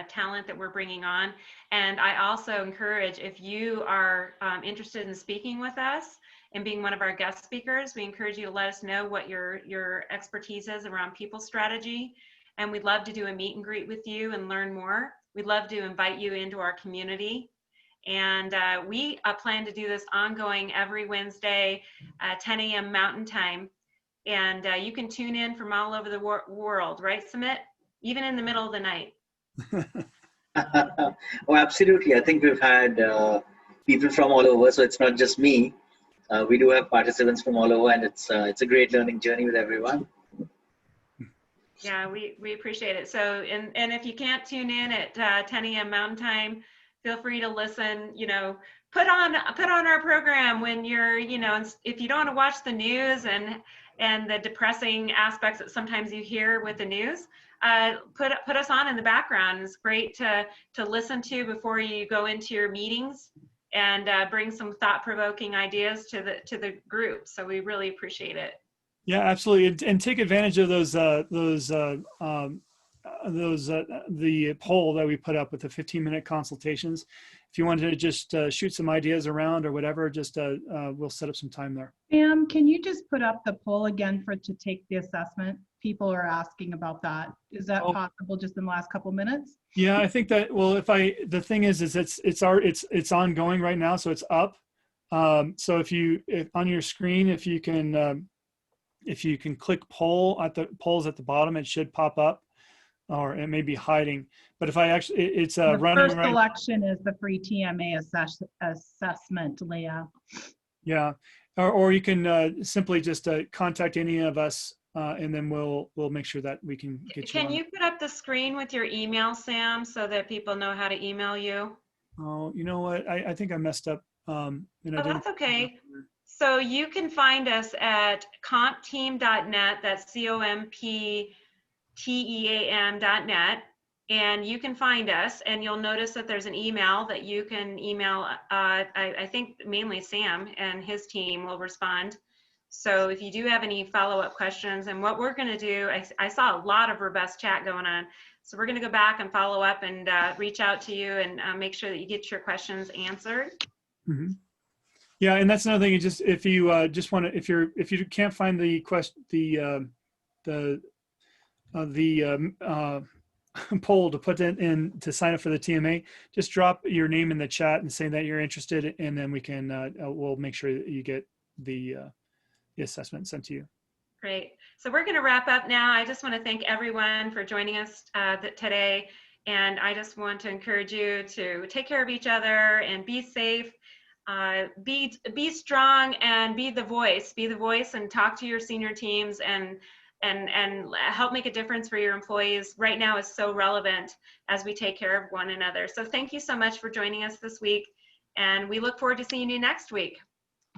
talent that we're bringing on. And I also encourage, if you are interested in speaking with us and being one of our guest speakers, we encourage you to let us know what your expertise is around people strategy. And we'd love to do a meet and greet with you and learn more. We'd love to invite you into our community. And we plan to do this ongoing every Wednesday, 10 a.m. Mountain Time. And you can tune in from all over the world, right, Sumit? Even in the middle of the night. Oh, absolutely. I think we've had people from all over, so it's not just me. We do have participants from all over, and it's a great learning journey with everyone. Yeah, we appreciate it. So, and if you can't tune in at 10 a.m. Mountain Time, feel free to listen. You know, put on our program when you're, you know, if you don't want to watch the news and the depressing aspects that sometimes you hear with the news, put us on in the background. It's great to listen to before you go into your meetings, and bring some thought-provoking ideas to the group. So we really appreciate it. Yeah, absolutely, and take advantage of the poll that we put up with the 15-minute consultations. If you wanted to just shoot some ideas around or whatever, just we'll set up some time there. Sam, can you just put up the poll again to take the assessment? People are asking about that. Is that possible just in the last couple minutes? Yeah, I think that, well, the thing is it's ongoing right now, so it's up. So if on your screen, if you can click poll at the polls at the bottom, it should pop up, or it may be hiding. But if I actually, it's the running. First selection is the free TMA assessment, Leah. Yeah, or you can simply just contact any of us, and then we'll make sure that we can get you. Can you put up the screen with your email, Sam, so that people know how to email you? Oh, you know what? I think I messed up. That's okay. So you can find us at compteam.net. That's COMPTEAM.net. And you can find us, and you'll notice that there's an email that you can email. I think mainly Sam and his team will respond. So if you do have any follow-up questions, and what we're going to do, I saw a lot of robust chat going on. So we're going to go back and follow up and reach out to you and make sure that you get your questions answered. Mm-hmm. Yeah, and that's another thing. If you just want to, if you can't find the poll to put in to sign up for the TMA, just drop your name in the chat and say that you're interested, and then we can we'll make sure that you get the assessment sent to you. Great. So we're going to wrap up now. I just want to thank everyone for joining us today, and I just want to encourage you to take care of each other and be safe. Be strong and be the voice. Be the voice and talk to your senior teams and help make a difference for your employees. Right now is so relevant as we take care of one another. So thank you so much for joining us this week, and we look forward to seeing you next week.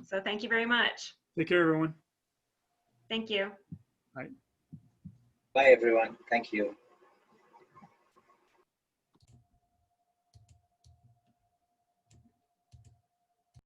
So thank you very much. Take care, everyone. Thank you. Bye. Bye, everyone. Thank you.